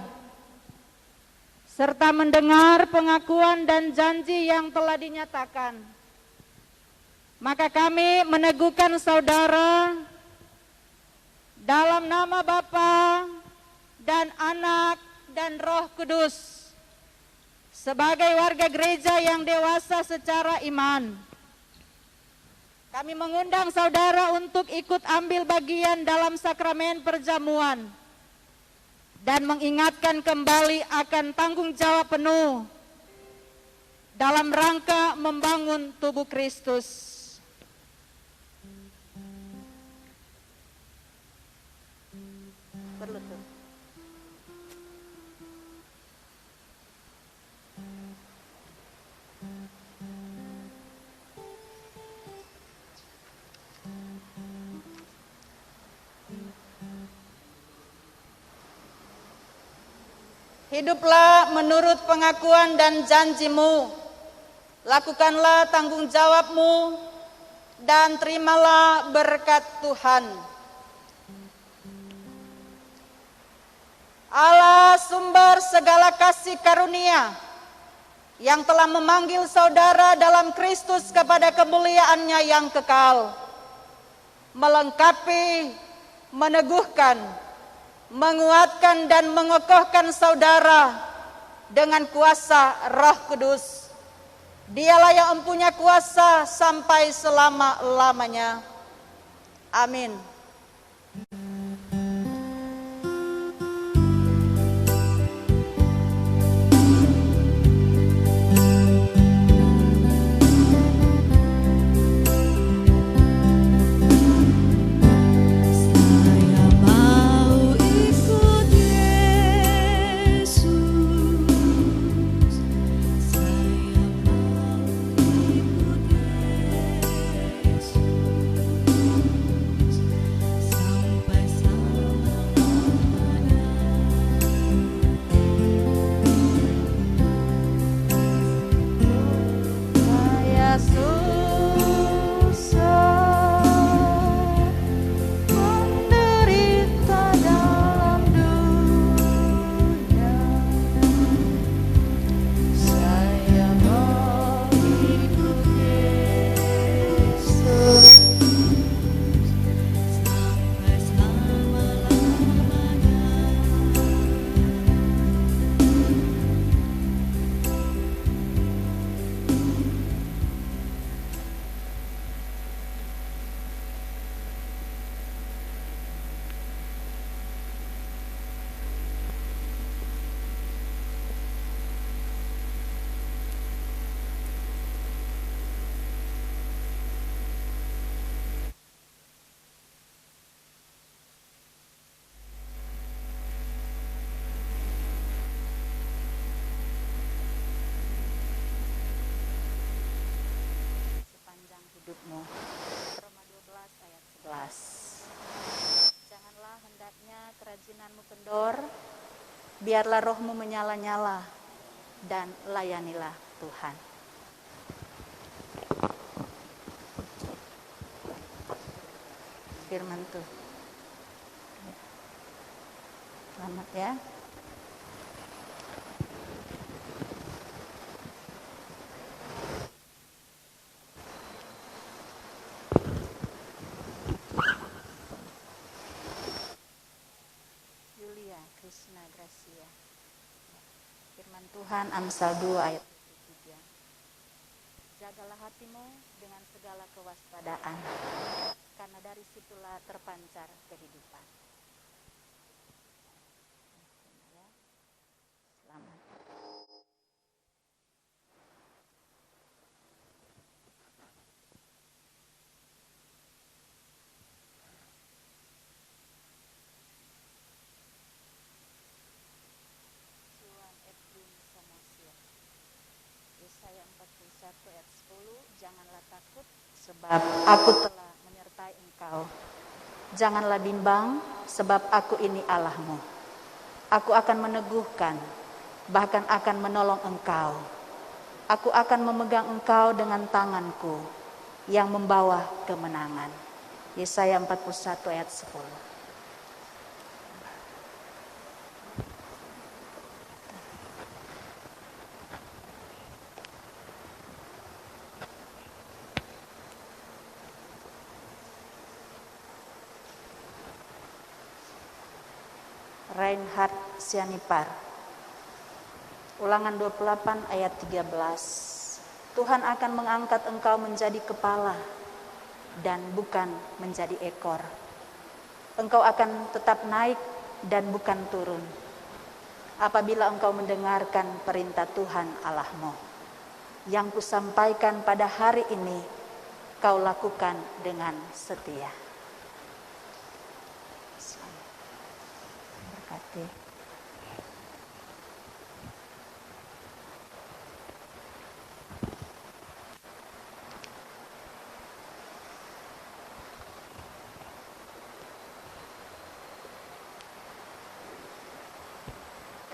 serta mendengar pengakuan dan janji yang telah dinyatakan, maka kami meneguhkan saudara dalam nama Bapa dan Anak dan Roh Kudus. Sebagai warga gereja yang dewasa secara iman, kami mengundang saudara untuk ikut ambil bagian dalam sakramen perjamuan dan mengingatkan kembali akan tanggung jawab penuh dalam rangka membangun tubuh Kristus. Perlu tuh. Hiduplah menurut pengakuan dan janjimu, lakukanlah tanggung jawabmu, dan terimalah berkat Tuhan. Allah sumber segala kasih karunia, yang telah memanggil saudara dalam Kristus kepada kemuliaannya yang kekal, melengkapi, meneguhkan, menguatkan dan mengokohkan saudara dengan kuasa Roh Kudus. Dialah yang mempunyai kuasa sampai selama-lamanya. Amin. Hidupmu. Roma 12 ayat 11. Janganlah hendaknya kerajinanmu kendor, biarlah rohmu menyala-nyala dan layanilah Tuhan. Firman tuh. Selamat ya. Krishna Gracia. Firman Tuhan Amsal 2 ayat 3. Jagalah hatimu dengan segala kewaspadaan, karena dari situlah terpancar kehidupan. Selamat. Yesaya 41 ayat 10, janganlah takut sebab aku telah menyertai engkau. Janganlah bimbang sebab aku ini Allahmu. Aku akan meneguhkan, bahkan akan menolong engkau. Aku akan memegang engkau dengan tanganku yang membawa kemenangan. Yesaya 41 ayat 10. Reinhard Sianipar. Ulangan 28 ayat 13. Tuhan akan mengangkat engkau menjadi kepala dan bukan menjadi ekor. Engkau akan tetap naik dan bukan turun. Apabila engkau mendengarkan perintah Tuhan Allahmu, yang kusampaikan pada hari ini, kau lakukan dengan setia. Berkati.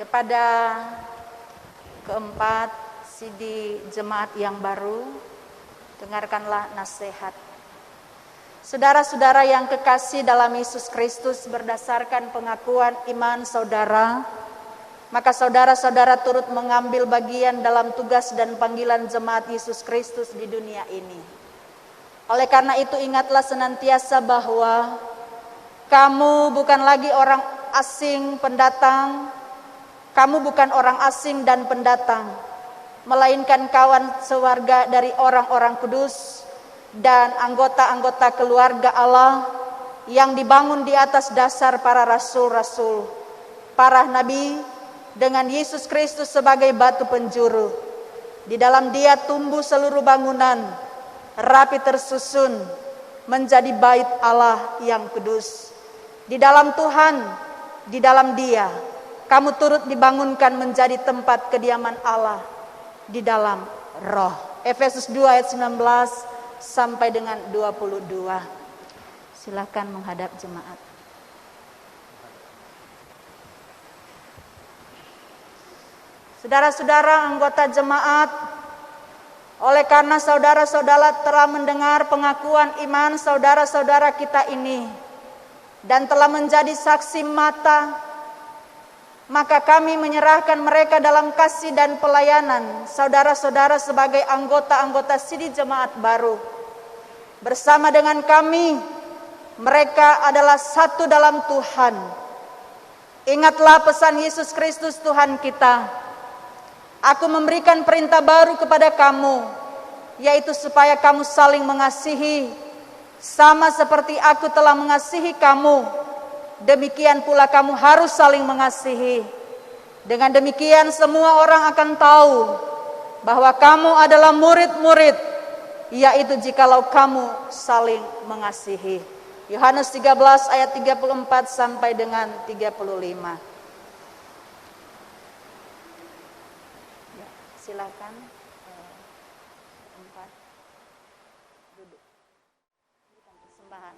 Kepada keempat sidi jemaat yang baru, dengarkanlah nasihat. Saudara-saudara yang kekasih dalam Yesus Kristus, berdasarkan pengakuan iman saudara, maka saudara-saudara turut mengambil bagian dalam tugas dan panggilan jemaat Yesus Kristus di dunia ini. Oleh karena itu ingatlah senantiasa bahwa kamu bukan lagi orang asing pendatang. Kamu bukan orang asing dan pendatang, melainkan kawan sewarga dari orang-orang kudus dan anggota-anggota keluarga Allah yang dibangun di atas dasar para rasul-rasul, para nabi, dengan Yesus Kristus sebagai batu penjuru. Di dalam Dia tumbuh seluruh bangunan, rapi tersusun, menjadi bait Allah yang kudus. Di dalam Tuhan, di dalam Dia, kamu turut dibangunkan menjadi tempat kediaman Allah di dalam roh. Efesus 2 ayat 19 sampai dengan 22. Silakan menghadap jemaat. Saudara-saudara anggota jemaat, oleh karena saudara-saudara telah mendengar pengakuan iman saudara-saudara kita ini dan telah menjadi saksi mata, maka kami menyerahkan mereka dalam kasih dan pelayanan saudara-saudara sebagai anggota-anggota sidi jemaat baru. Bersama dengan kami, mereka adalah satu dalam Tuhan. Ingatlah pesan Yesus Kristus Tuhan kita. Aku memberikan perintah baru kepada kamu, yaitu supaya kamu saling mengasihi, sama seperti aku telah mengasihi kamu. Demikian pula kamu harus saling mengasihi. Dengan demikian semua orang akan tahu bahwa kamu adalah murid-murid, yaitu jikalau kamu saling mengasihi. Yohanes 13 ayat 34 sampai dengan 35. Ya, silakan. Empat. Duduk. Persembahan.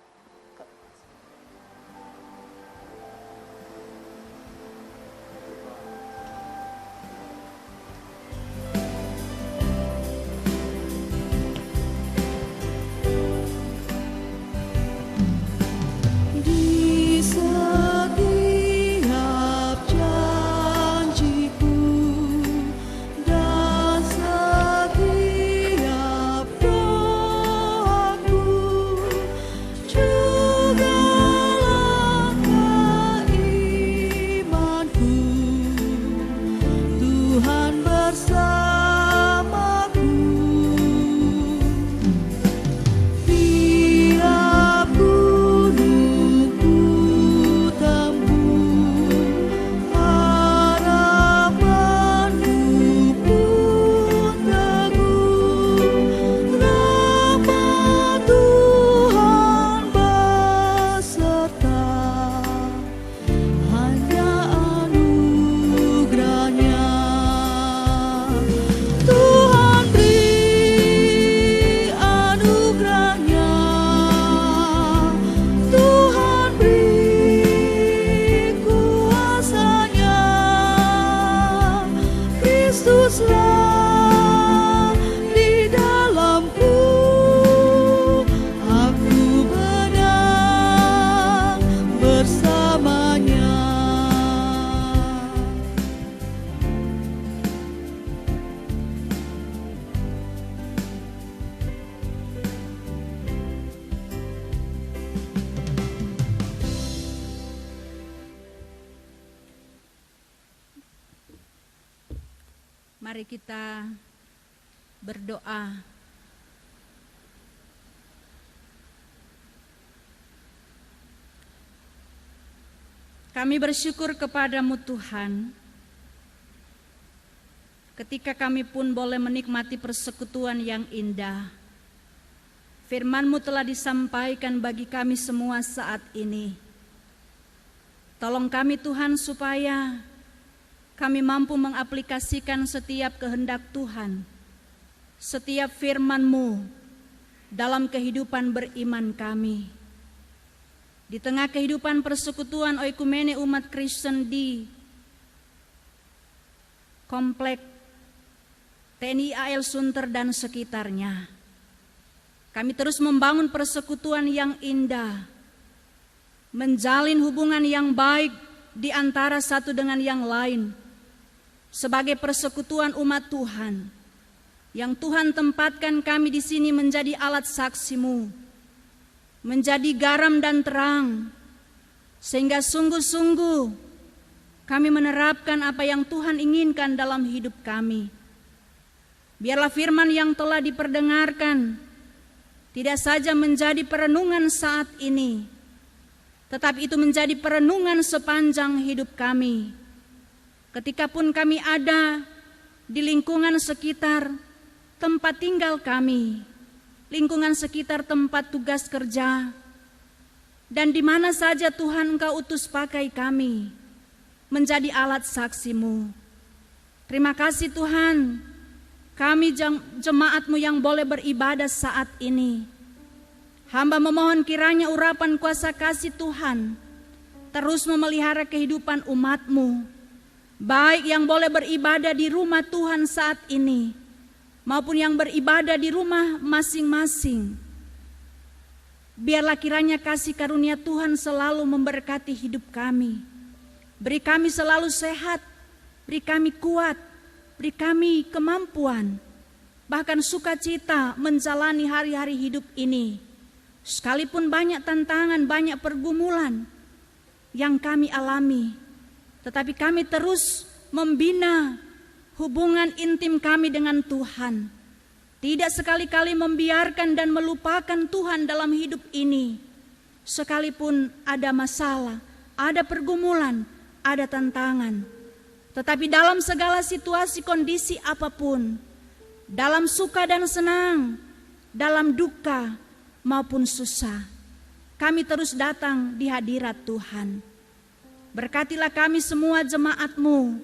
Mari kita berdoa. Kami bersyukur kepadamu Tuhan, ketika kami pun boleh menikmati persekutuan yang indah. Firman-Mu telah disampaikan bagi kami semua saat ini. Tolong kami Tuhan supaya kami mampu mengaplikasikan setiap kehendak Tuhan, setiap firman-Mu dalam kehidupan beriman kami. Di tengah kehidupan persekutuan oikumene umat Kristen di Komplek TNI AL Sunter dan sekitarnya, kami terus membangun persekutuan yang indah, menjalin hubungan yang baik di antara satu dengan yang lain, sebagai persekutuan umat Tuhan, yang Tuhan tempatkan kami di sini menjadi alat saksi-Mu, menjadi garam dan terang, sehingga sungguh-sungguh kami menerapkan apa yang Tuhan inginkan dalam hidup kami. Biarlah firman yang telah diperdengarkan tidak saja menjadi perenungan saat ini, tetapi itu menjadi perenungan sepanjang hidup kami. Ketika pun kami ada di lingkungan sekitar tempat tinggal kami, lingkungan sekitar tempat tugas kerja, dan di mana saja Tuhan Engkau utus pakai kami menjadi alat saksi-Mu. Terima kasih Tuhan, kami jemaat-Mu yang boleh beribadah saat ini. Hamba memohon kiranya urapan kuasa kasih Tuhan terus memelihara kehidupan umat-Mu, baik yang boleh beribadah di rumah Tuhan saat ini, maupun yang beribadah di rumah masing-masing. Biarlah kiranya kasih karunia Tuhan selalu memberkati hidup kami. Beri kami selalu sehat, beri kami kuat, beri kami kemampuan, bahkan sukacita menjalani hari-hari hidup ini. Sekalipun banyak tantangan, banyak pergumulan yang kami alami, tetapi kami terus membina hubungan intim kami dengan Tuhan. Tidak sekali-kali membiarkan dan melupakan Tuhan dalam hidup ini. Sekalipun ada masalah, ada pergumulan, ada tantangan. Tetapi dalam segala situasi kondisi apapun, dalam suka dan senang, dalam duka maupun susah, kami terus datang di hadirat Tuhan. Berkatilah kami semua jemaat-Mu.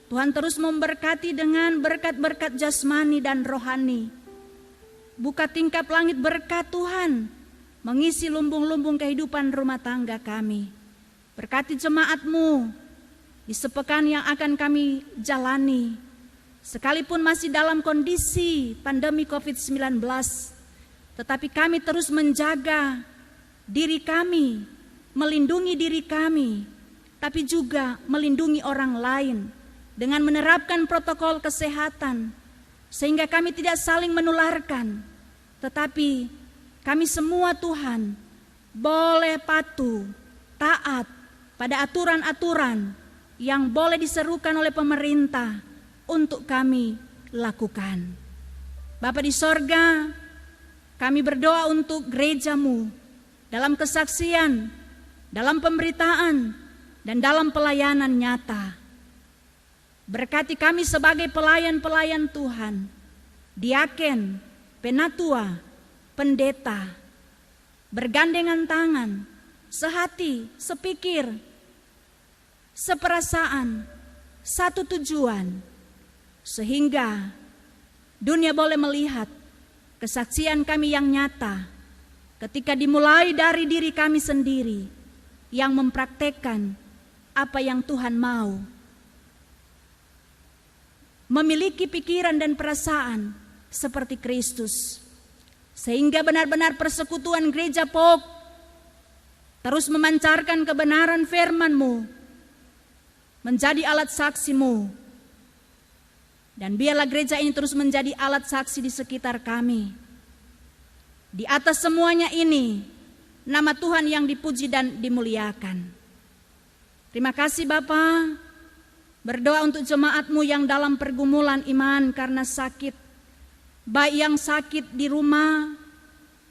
Tuhan terus memberkati dengan berkat-berkat jasmani dan rohani. Buka tingkap langit berkat Tuhan, mengisi lumbung-lumbung kehidupan rumah tangga kami. Berkati jemaat-Mu di sepekan yang akan kami jalani. Sekalipun masih dalam kondisi pandemi COVID-19, tetapi kami terus menjaga diri kami, melindungi diri kami, tapi juga melindungi orang lain dengan menerapkan protokol kesehatan, sehingga kami tidak saling menularkan, tetapi kami semua Tuhan boleh patuh, taat pada aturan-aturan yang boleh diserukan oleh pemerintah untuk kami lakukan. Bapa di sorga, kami berdoa untuk gereja-Mu dalam kesaksian, dalam pemberitaan, dan dalam pelayanan nyata. Berkati kami sebagai pelayan-pelayan Tuhan, diaken, penatua, pendeta, bergandengan tangan, sehati, sepikir, seperasaan, satu tujuan, sehingga dunia boleh melihat kesaksian kami yang nyata ketika dimulai dari diri kami sendiri yang mempraktekkan apa yang Tuhan mau. Memiliki pikiran dan perasaan seperti Kristus, sehingga benar-benar persekutuan gereja POK terus memancarkan kebenaran firman-Mu, menjadi alat saksi-Mu, dan biarlah gereja ini terus menjadi alat saksi di sekitar kami. Di atas semuanya ini, nama Tuhan yang dipuji dan dimuliakan. Terima kasih Bapa. Berdoa untuk jemaat-Mu yang dalam pergumulan iman karena sakit, baik yang sakit di rumah,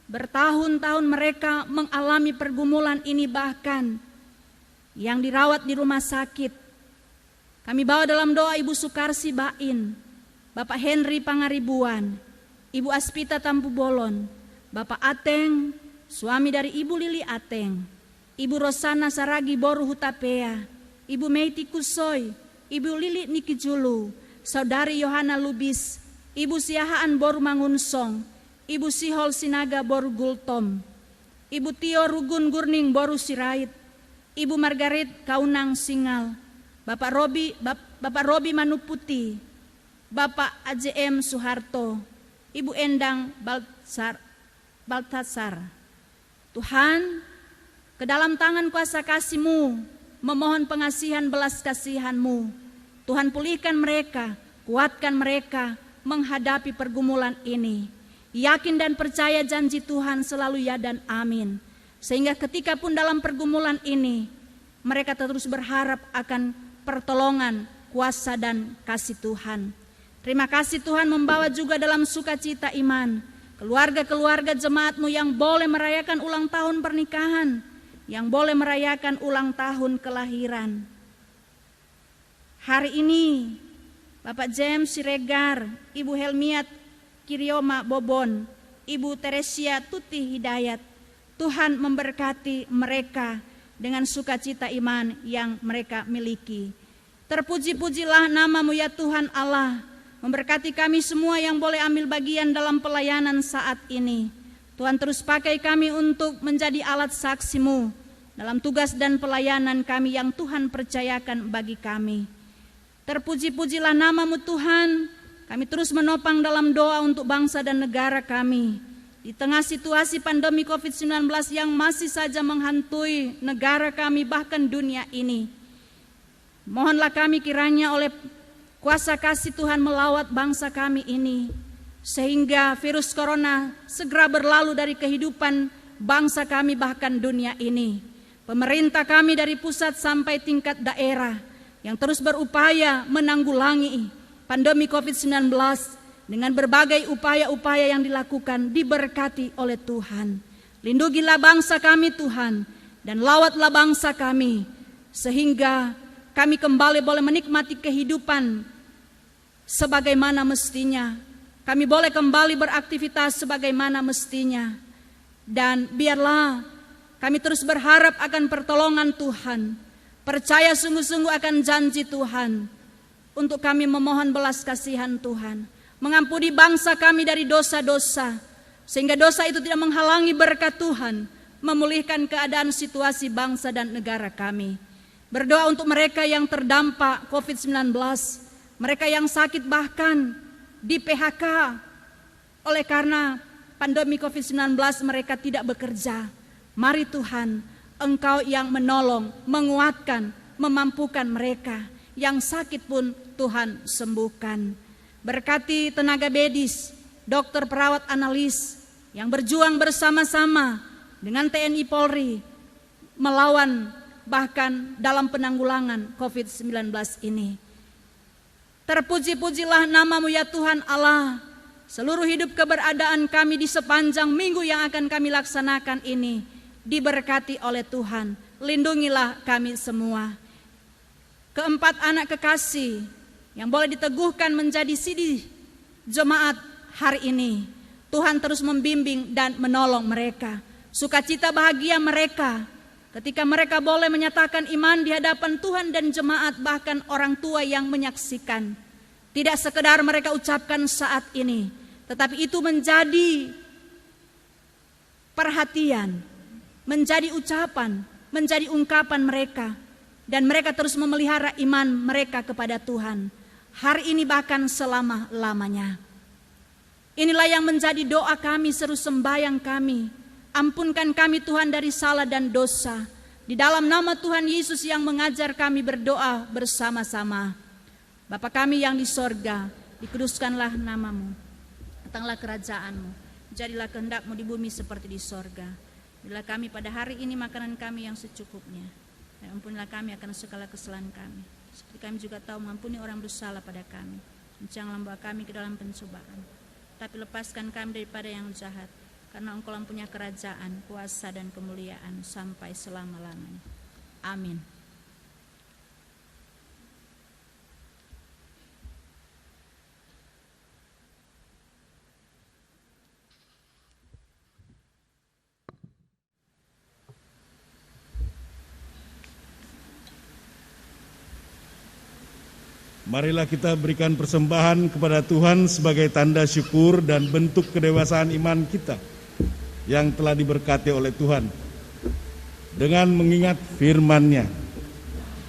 bertahun-tahun mereka mengalami pergumulan ini, bahkan yang dirawat di rumah sakit. Kami bawa dalam doa Ibu Sukarsi Bain, Bapak Henry Pangaribuan, Ibu Aspita Tampu Bolon, Bapak Ateng, suami dari Ibu Lili Ateng, Ibu Rosana Saragi Boru Hutapea, Ibu Meiti Kusoy, Ibu Lili Niki Julu, Saudari Yohana Lubis, Ibu Siahaan Boru Mangunsong, Ibu Sihol Sinaga Boru Gultom, Ibu Tio Rugun Gurning Boru Sirait, Ibu Margaret Kaunang Singal, Bapak Robi Manuputi, Bapak AJM Suharto, Ibu Endang Baltasar. Tuhan, ke dalam tangan kuasa kasih-Mu, memohon pengasihan belas kasihan-Mu. Tuhan, pulihkan mereka, kuatkan mereka menghadapi pergumulan ini. Yakin dan percaya janji Tuhan selalu ya dan amin. Sehingga ketika pun dalam pergumulan ini, mereka terus berharap akan pertolongan, kuasa dan kasih Tuhan. Terima kasih Tuhan, membawa juga dalam sukacita iman keluarga-keluarga jemaat-Mu yang boleh merayakan ulang tahun pernikahan, yang boleh merayakan ulang tahun kelahiran. Hari ini Bapak James Siregar, Ibu Helmiat Kirioma Bobon, Ibu Teresia Tuti Hidayat, Tuhan memberkati mereka dengan sukacita iman yang mereka miliki. Terpuji-pujilah nama-Mu ya Tuhan Allah, memberkati kami semua yang boleh ambil bagian dalam pelayanan saat ini. Tuhan, terus pakai kami untuk menjadi alat saksi-Mu dalam tugas dan pelayanan kami yang Tuhan percayakan bagi kami. Terpuji-pujilah nama-Mu Tuhan, kami terus menopang dalam doa untuk bangsa dan negara kami. Di tengah situasi pandemi COVID-19 yang masih saja menghantui negara kami bahkan dunia ini, mohonlah kami kiranya oleh kuasa kasih Tuhan melawat bangsa kami ini, sehingga virus corona segera berlalu dari kehidupan bangsa kami bahkan dunia ini. Pemerintah kami dari pusat sampai tingkat daerah yang terus berupaya menanggulangi pandemi COVID-19 dengan berbagai upaya-upaya yang dilakukan diberkati oleh Tuhan. Lindungilah bangsa kami Tuhan, dan lawatlah bangsa kami, sehingga kami kembali boleh menikmati kehidupan sebagaimana mestinya. Kami boleh kembali beraktivitas sebagaimana mestinya. Dan biarlah kami terus berharap akan pertolongan Tuhan, percaya sungguh-sungguh akan janji Tuhan, untuk kami memohon belas kasihan Tuhan, mengampuni bangsa kami dari dosa-dosa, sehingga dosa itu tidak menghalangi berkat Tuhan, memulihkan keadaan situasi bangsa dan negara kami. Berdoa untuk mereka yang terdampak COVID-19, mereka yang sakit bahkan di PHK oleh karena pandemi COVID-19 mereka tidak bekerja. Mari Tuhan, Engkau yang menolong, menguatkan, memampukan mereka. Yang sakit pun Tuhan sembuhkan. Berkati tenaga medis, dokter, perawat, analis yang berjuang bersama-sama dengan TNI Polri melawan bahkan dalam penanggulangan COVID-19 ini. Terpuji-pujilah nama-Mu ya Tuhan Allah. Seluruh hidup keberadaan kami di sepanjang minggu yang akan kami laksanakan ini diberkati oleh Tuhan. Lindungilah kami semua. Keempat anak kekasih yang boleh diteguhkan menjadi sidi jemaat hari ini, Tuhan terus membimbing dan menolong mereka. Sukacita bahagia mereka ketika mereka boleh menyatakan iman di hadapan Tuhan dan jemaat, bahkan orang tua yang menyaksikan. Tidak sekedar mereka ucapkan saat ini, tetapi itu menjadi perhatian, menjadi ucapan, menjadi ungkapan mereka. Dan mereka terus memelihara iman mereka kepada Tuhan. Hari ini bahkan selama-lamanya. Inilah yang menjadi doa kami, seru sembahyang kami. Ampunkan kami Tuhan dari salah dan dosa. Di dalam nama Tuhan Yesus yang mengajar kami berdoa bersama-sama. Bapa kami yang di sorga, dikuduskanlah nama-Mu. Datanglah kerajaan-Mu. Jadilah kehendak-Mu di bumi seperti di sorga. Bila kami pada hari ini makanan kami yang secukupnya. Dan ampunilah kami akan segala kesalahan kami. seperti kami juga tahu mengampuni orang bersalah pada kami. Janganlah membawa kami ke dalam pencobaan, tapi lepaskan kami daripada yang jahat, karena Engkau yang punya kerajaan, kuasa dan kemuliaan sampai selama-lamanya. Amin. Marilah kita berikan persembahan kepada Tuhan sebagai tanda syukur dan bentuk kedewasaan iman kita yang telah diberkati oleh Tuhan. Dengan mengingat firman-Nya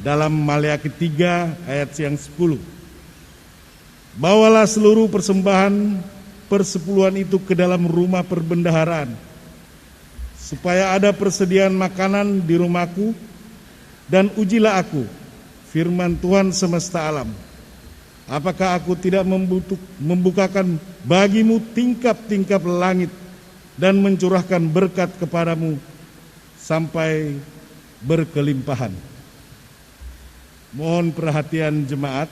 dalam Maleakhi 3 ayat yang 10. Bawalah seluruh persembahan persepuluhan itu ke dalam rumah perbendaharaan, supaya ada persediaan makanan di rumahku, dan ujilah aku, firman Tuhan semesta alam. Apakah aku tidak membukakan bagimu tingkap-tingkap langit dan mencurahkan berkat kepadamu sampai berkelimpahan? Mohon perhatian jemaat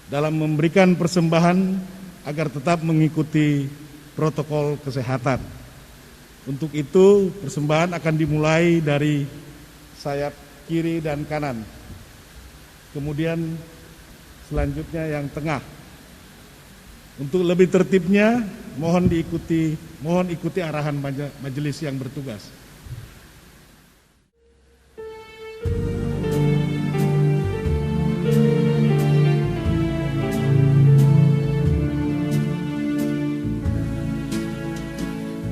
dalam memberikan persembahan agar tetap mengikuti protokol kesehatan. Untuk itu persembahan akan dimulai dari sayap kiri dan kanan. Kemudian selanjutnya yang tengah. Untuk lebih tertibnya, mohon ikuti arahan majelis yang bertugas.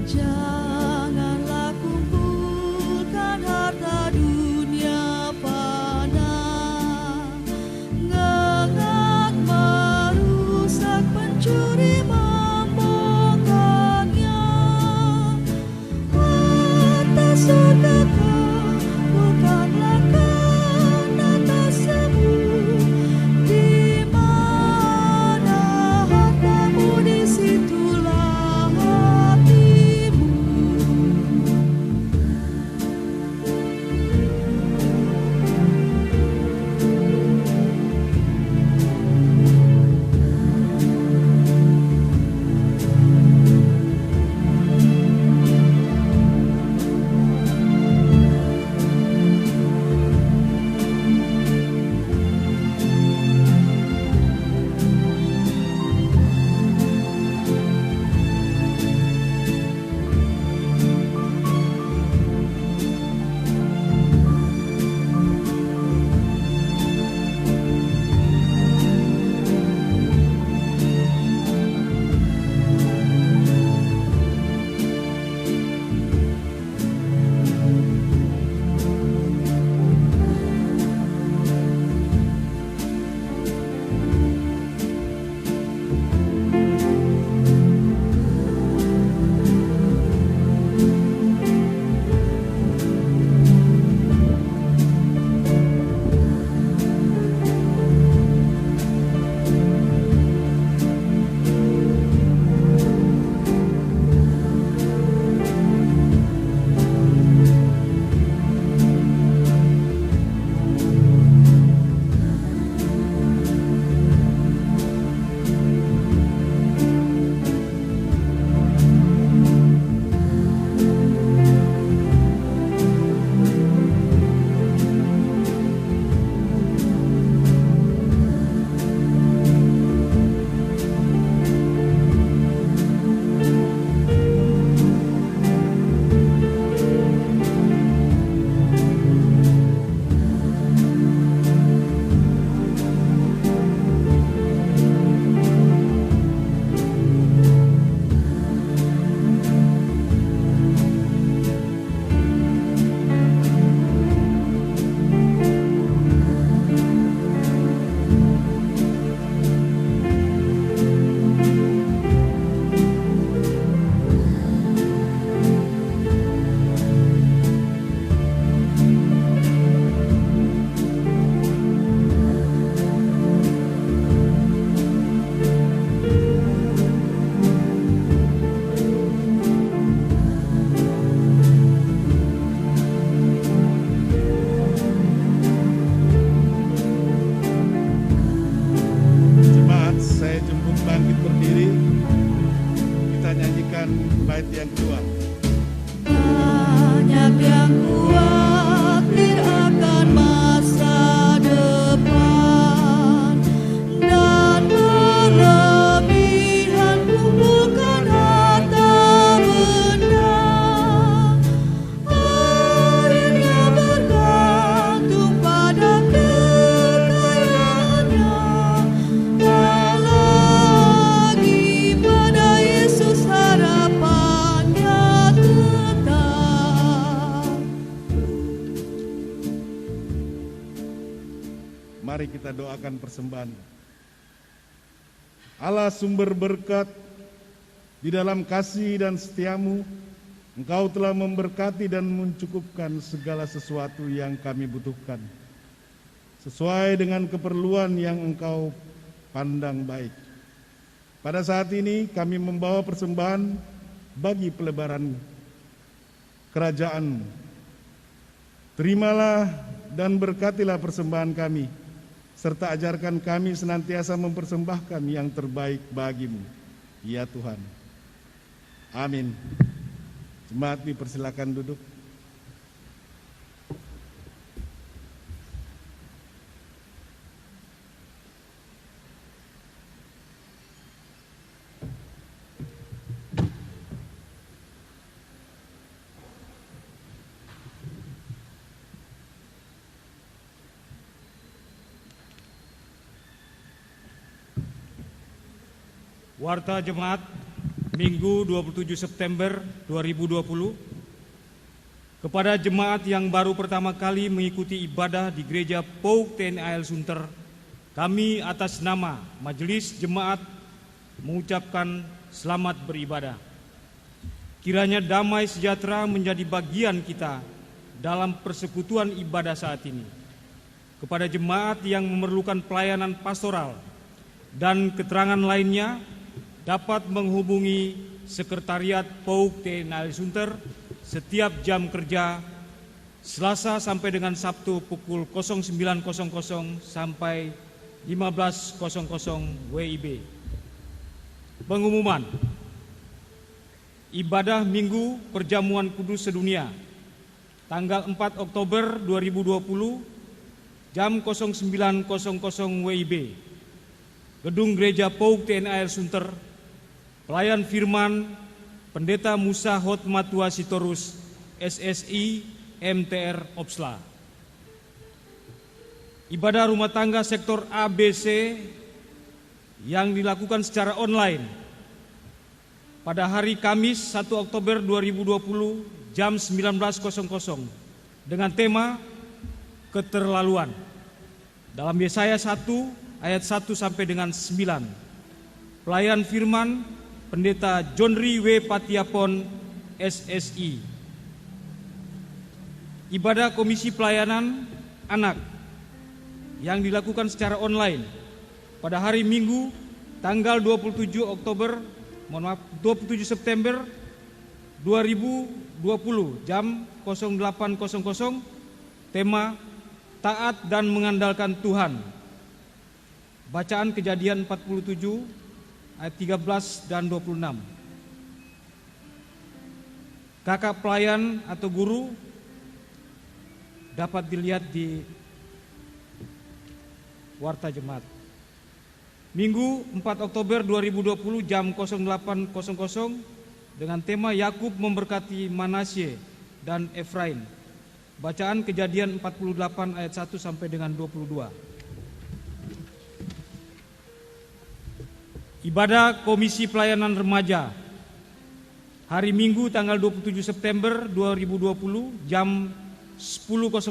Janganlah kumpulkan harta dunia fana, ngengat merusak, pencuri membongkarnya. Harta surga bukanlah kan atasmu, di mana hartamu disitulah hatimu. ayat yang kedua. Banyak yang khawatir akan masa depan dan berlebihan kumpulkan harta benda. Akhirnya bergantung pada kekayaannya, tak lagi pada Yesus harapannya tetap. Mari kita doakan persembahan. Allah sumber berkat, di dalam kasih dan setiamu, Engkau telah memberkati dan mencukupkan segala sesuatu yang kami butuhkan, sesuai dengan keperluan yang Engkau pandang baik. Pada saat ini kami membawa persembahan bagi pelebaran kerajaan-Mu. Terimalah dan berkatilah persembahan kami, serta ajarkan kami senantiasa mempersembahkan yang terbaik bagi-Mu, ya Tuhan. Amin. Jemaat dipersilakan duduk. Warta Jemaat Minggu 27 September 2020. Kepada jemaat yang baru pertama kali mengikuti ibadah di Gereja POUK TNI AL Sunter, kami atas nama Majelis Jemaat mengucapkan selamat beribadah. Kiranya damai sejahtera menjadi bagian kita dalam persekutuan ibadah saat ini. Kepada jemaat yang memerlukan pelayanan pastoral dan keterangan lainnya, dapat menghubungi Sekretariat POUK TNI AL Sunter setiap jam kerja Selasa sampai dengan Sabtu pukul 09.00 sampai 15.00 WIB. Pengumuman ibadah Minggu Perjamuan Kudus Sedunia tanggal 4 Oktober 2020 jam 09.00 WIB, Gedung Gereja POUK TNI AL Sunter. Pelayan firman Pendeta Musa Hotmatua Sitorus, SSI, MTR Opsla. Ibadah rumah tangga sektor ABC yang dilakukan secara online pada hari Kamis 1 Oktober 2020 jam 19.00 dengan tema keterlaluan dalam Yesaya 1 ayat 1 sampai dengan 9. Pelayan firman Pendeta Johnry W. Patiapon, SSI. Ibadah Komisi Pelayanan Anak yang dilakukan secara online pada hari Minggu tanggal 27 September 2020 jam 08.00, tema taat dan mengandalkan Tuhan. Bacaan Kejadian 47 ayat 13 dan 26. Kakak pelayan atau guru dapat dilihat di Warta Jemaat. Minggu 4 Oktober 2020 jam 08.00 dengan tema Yakub memberkati Manasye dan Efraim. Bacaan Kejadian 48 ayat 1 sampai dengan 22. Ibadah Komisi Pelayanan Remaja hari Minggu tanggal 27 September 2020 jam 10.00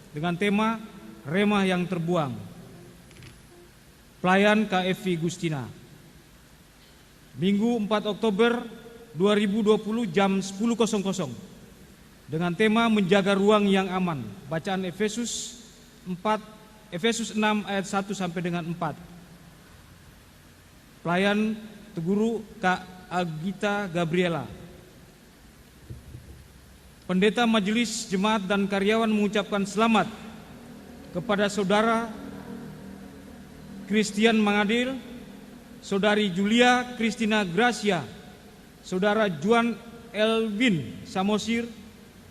dengan tema Remah yang Terbuang. Pelayan KFV Gustina. Minggu 4 Oktober 2020 jam 10.00 dengan tema Menjaga Ruang yang Aman. Bacaan Efesus 6 ayat 1 sampai dengan 4. Pelayan Teguru Kak Agita Gabriela. Pendeta Majelis Jemaat dan karyawan mengucapkan selamat kepada Saudara Christian Mangadil, Saudari Julia Christina Gracia, Saudara Juan Elvin Samosir,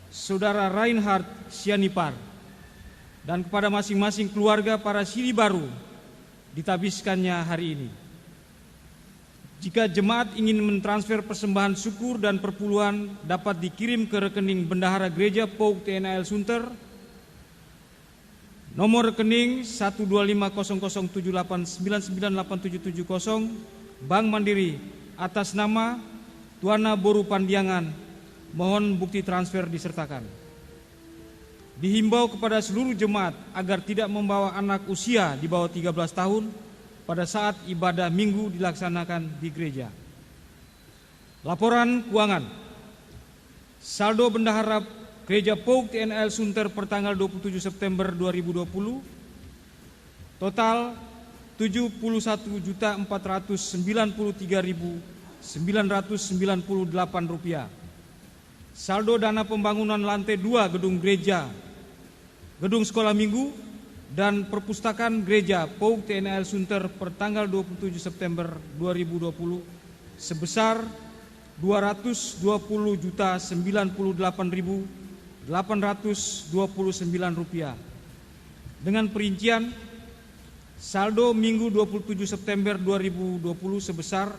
Saudara Reinhard Sianipar, dan kepada masing-masing keluarga para siri baru ditabiskannya hari ini. Jika jemaat ingin mentransfer persembahan syukur dan perpuluhan, dapat dikirim ke rekening Bendahara Gereja POUK TNAL Sunter, nomor rekening 1250078998770, Bank Mandiri, atas nama Tuana Boru Pandiangan. Mohon bukti transfer disertakan. Dihimbau kepada seluruh jemaat agar tidak membawa anak usia di bawah 13 tahun pada saat ibadah minggu dilaksanakan di gereja. Laporan keuangan. Saldo Bendahara Gereja POUK TNAL Sunter per tanggal 27 September 2020 total Rp71.493.998. Saldo dana pembangunan lantai 2 gedung gereja, gedung sekolah minggu, dan perpustakaan gereja POUK TNAL Sunter per tanggal 27 September 2020 sebesar Rp200.098.829 dengan perincian saldo minggu 27 September 2020 sebesar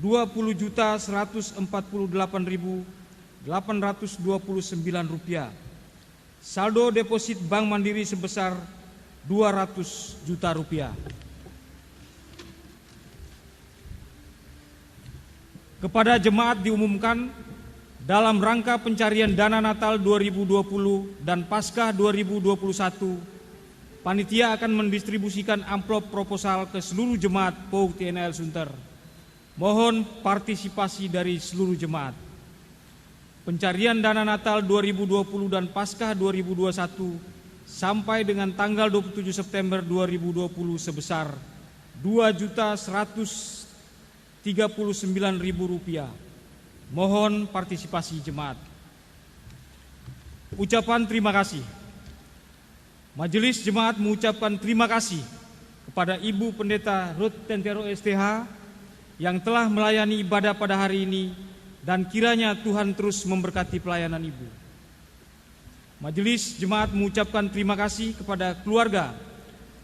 Rp20.148.829. Saldo deposit Bank Mandiri sebesar Rp200 juta. Kepada jemaat diumumkan, dalam rangka pencarian dana Natal 2020 dan Paskah 2021, panitia akan mendistribusikan amplop proposal ke seluruh jemaat POUK TNAL Sunter. Mohon partisipasi dari seluruh jemaat. Pencarian dana Natal 2020 dan Paskah 2021 sampai dengan tanggal 27 September 2020 sebesar Rp2.139.000. Mohon partisipasi jemaat. Ucapan terima kasih. Majelis Jemaat mengucapkan terima kasih kepada Ibu Pendeta Ruth Tentero STH yang telah melayani ibadah pada hari ini, dan kiranya Tuhan terus memberkati pelayanan Ibu. Majelis Jemaat mengucapkan terima kasih kepada keluarga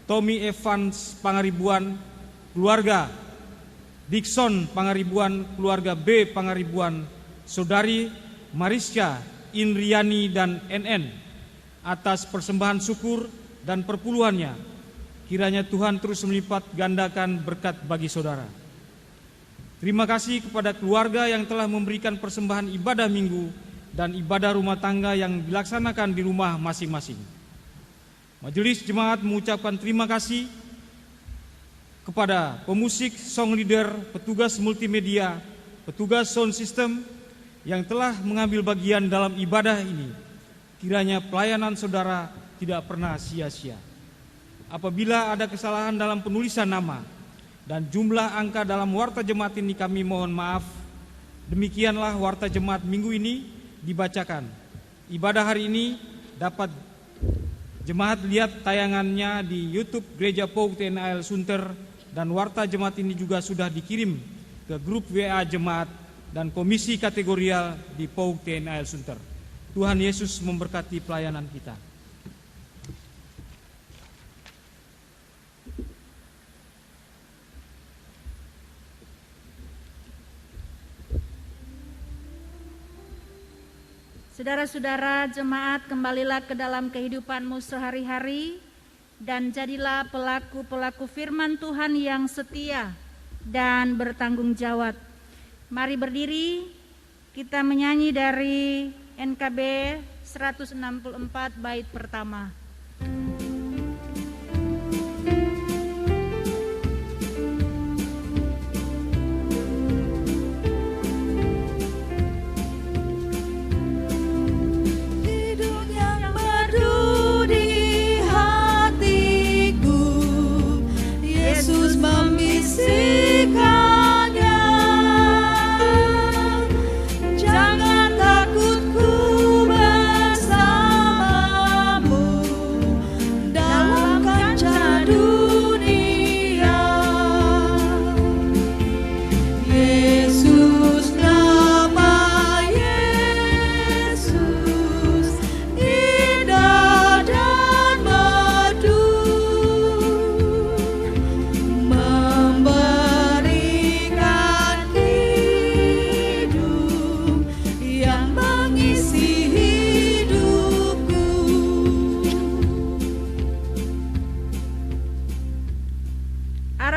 Tommy Evans Pangaribuan, keluarga Dixon Pangaribuan, keluarga B Pangaribuan, Saudari Mariska Inriani dan NN atas persembahan syukur dan perpuluhannya. Kiranya Tuhan terus melipat gandakan berkat bagi saudara. Terima kasih kepada keluarga yang telah memberikan persembahan ibadah minggu dan ibadah rumah tangga yang dilaksanakan di rumah masing-masing. Majelis Jemaat mengucapkan terima kasih kepada pemusik, song leader, petugas multimedia, petugas sound system yang telah mengambil bagian dalam ibadah ini. Kiranya pelayanan saudara tidak pernah sia-sia. Apabila ada kesalahan dalam penulisan nama dan jumlah angka dalam warta jemaat ini, kami mohon maaf. Demikianlah warta jemaat minggu ini dibacakan. Ibadah hari ini dapat jemaat lihat tayangannya di YouTube Gereja POUK TNAL Sunter, dan warta jemaat ini juga sudah dikirim ke grup WA jemaat dan komisi kategorial di POUK TNAL Sunter. Tuhan Yesus memberkati pelayanan kita. Saudara-saudara jemaat, kembalilah ke dalam kehidupanmu sehari-hari dan jadilah pelaku-pelaku firman Tuhan yang setia dan bertanggung jawab. Mari berdiri, kita menyanyi dari NKB 164 bait pertama. Jangan takut, ku bersamamu.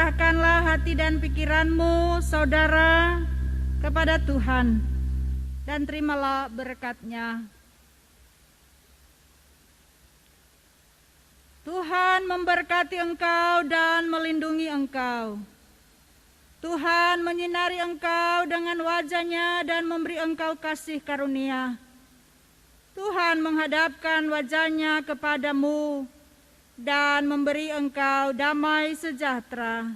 Serahkanlah hati dan pikiranmu, saudara, kepada Tuhan, dan terimalah berkat-Nya. Tuhan memberkati engkau dan melindungi engkau. Tuhan menyinari engkau dengan wajah-Nya dan memberi engkau kasih karunia. Tuhan menghadapkan wajah-Nya kepadamu dan memberi engkau damai sejahtera.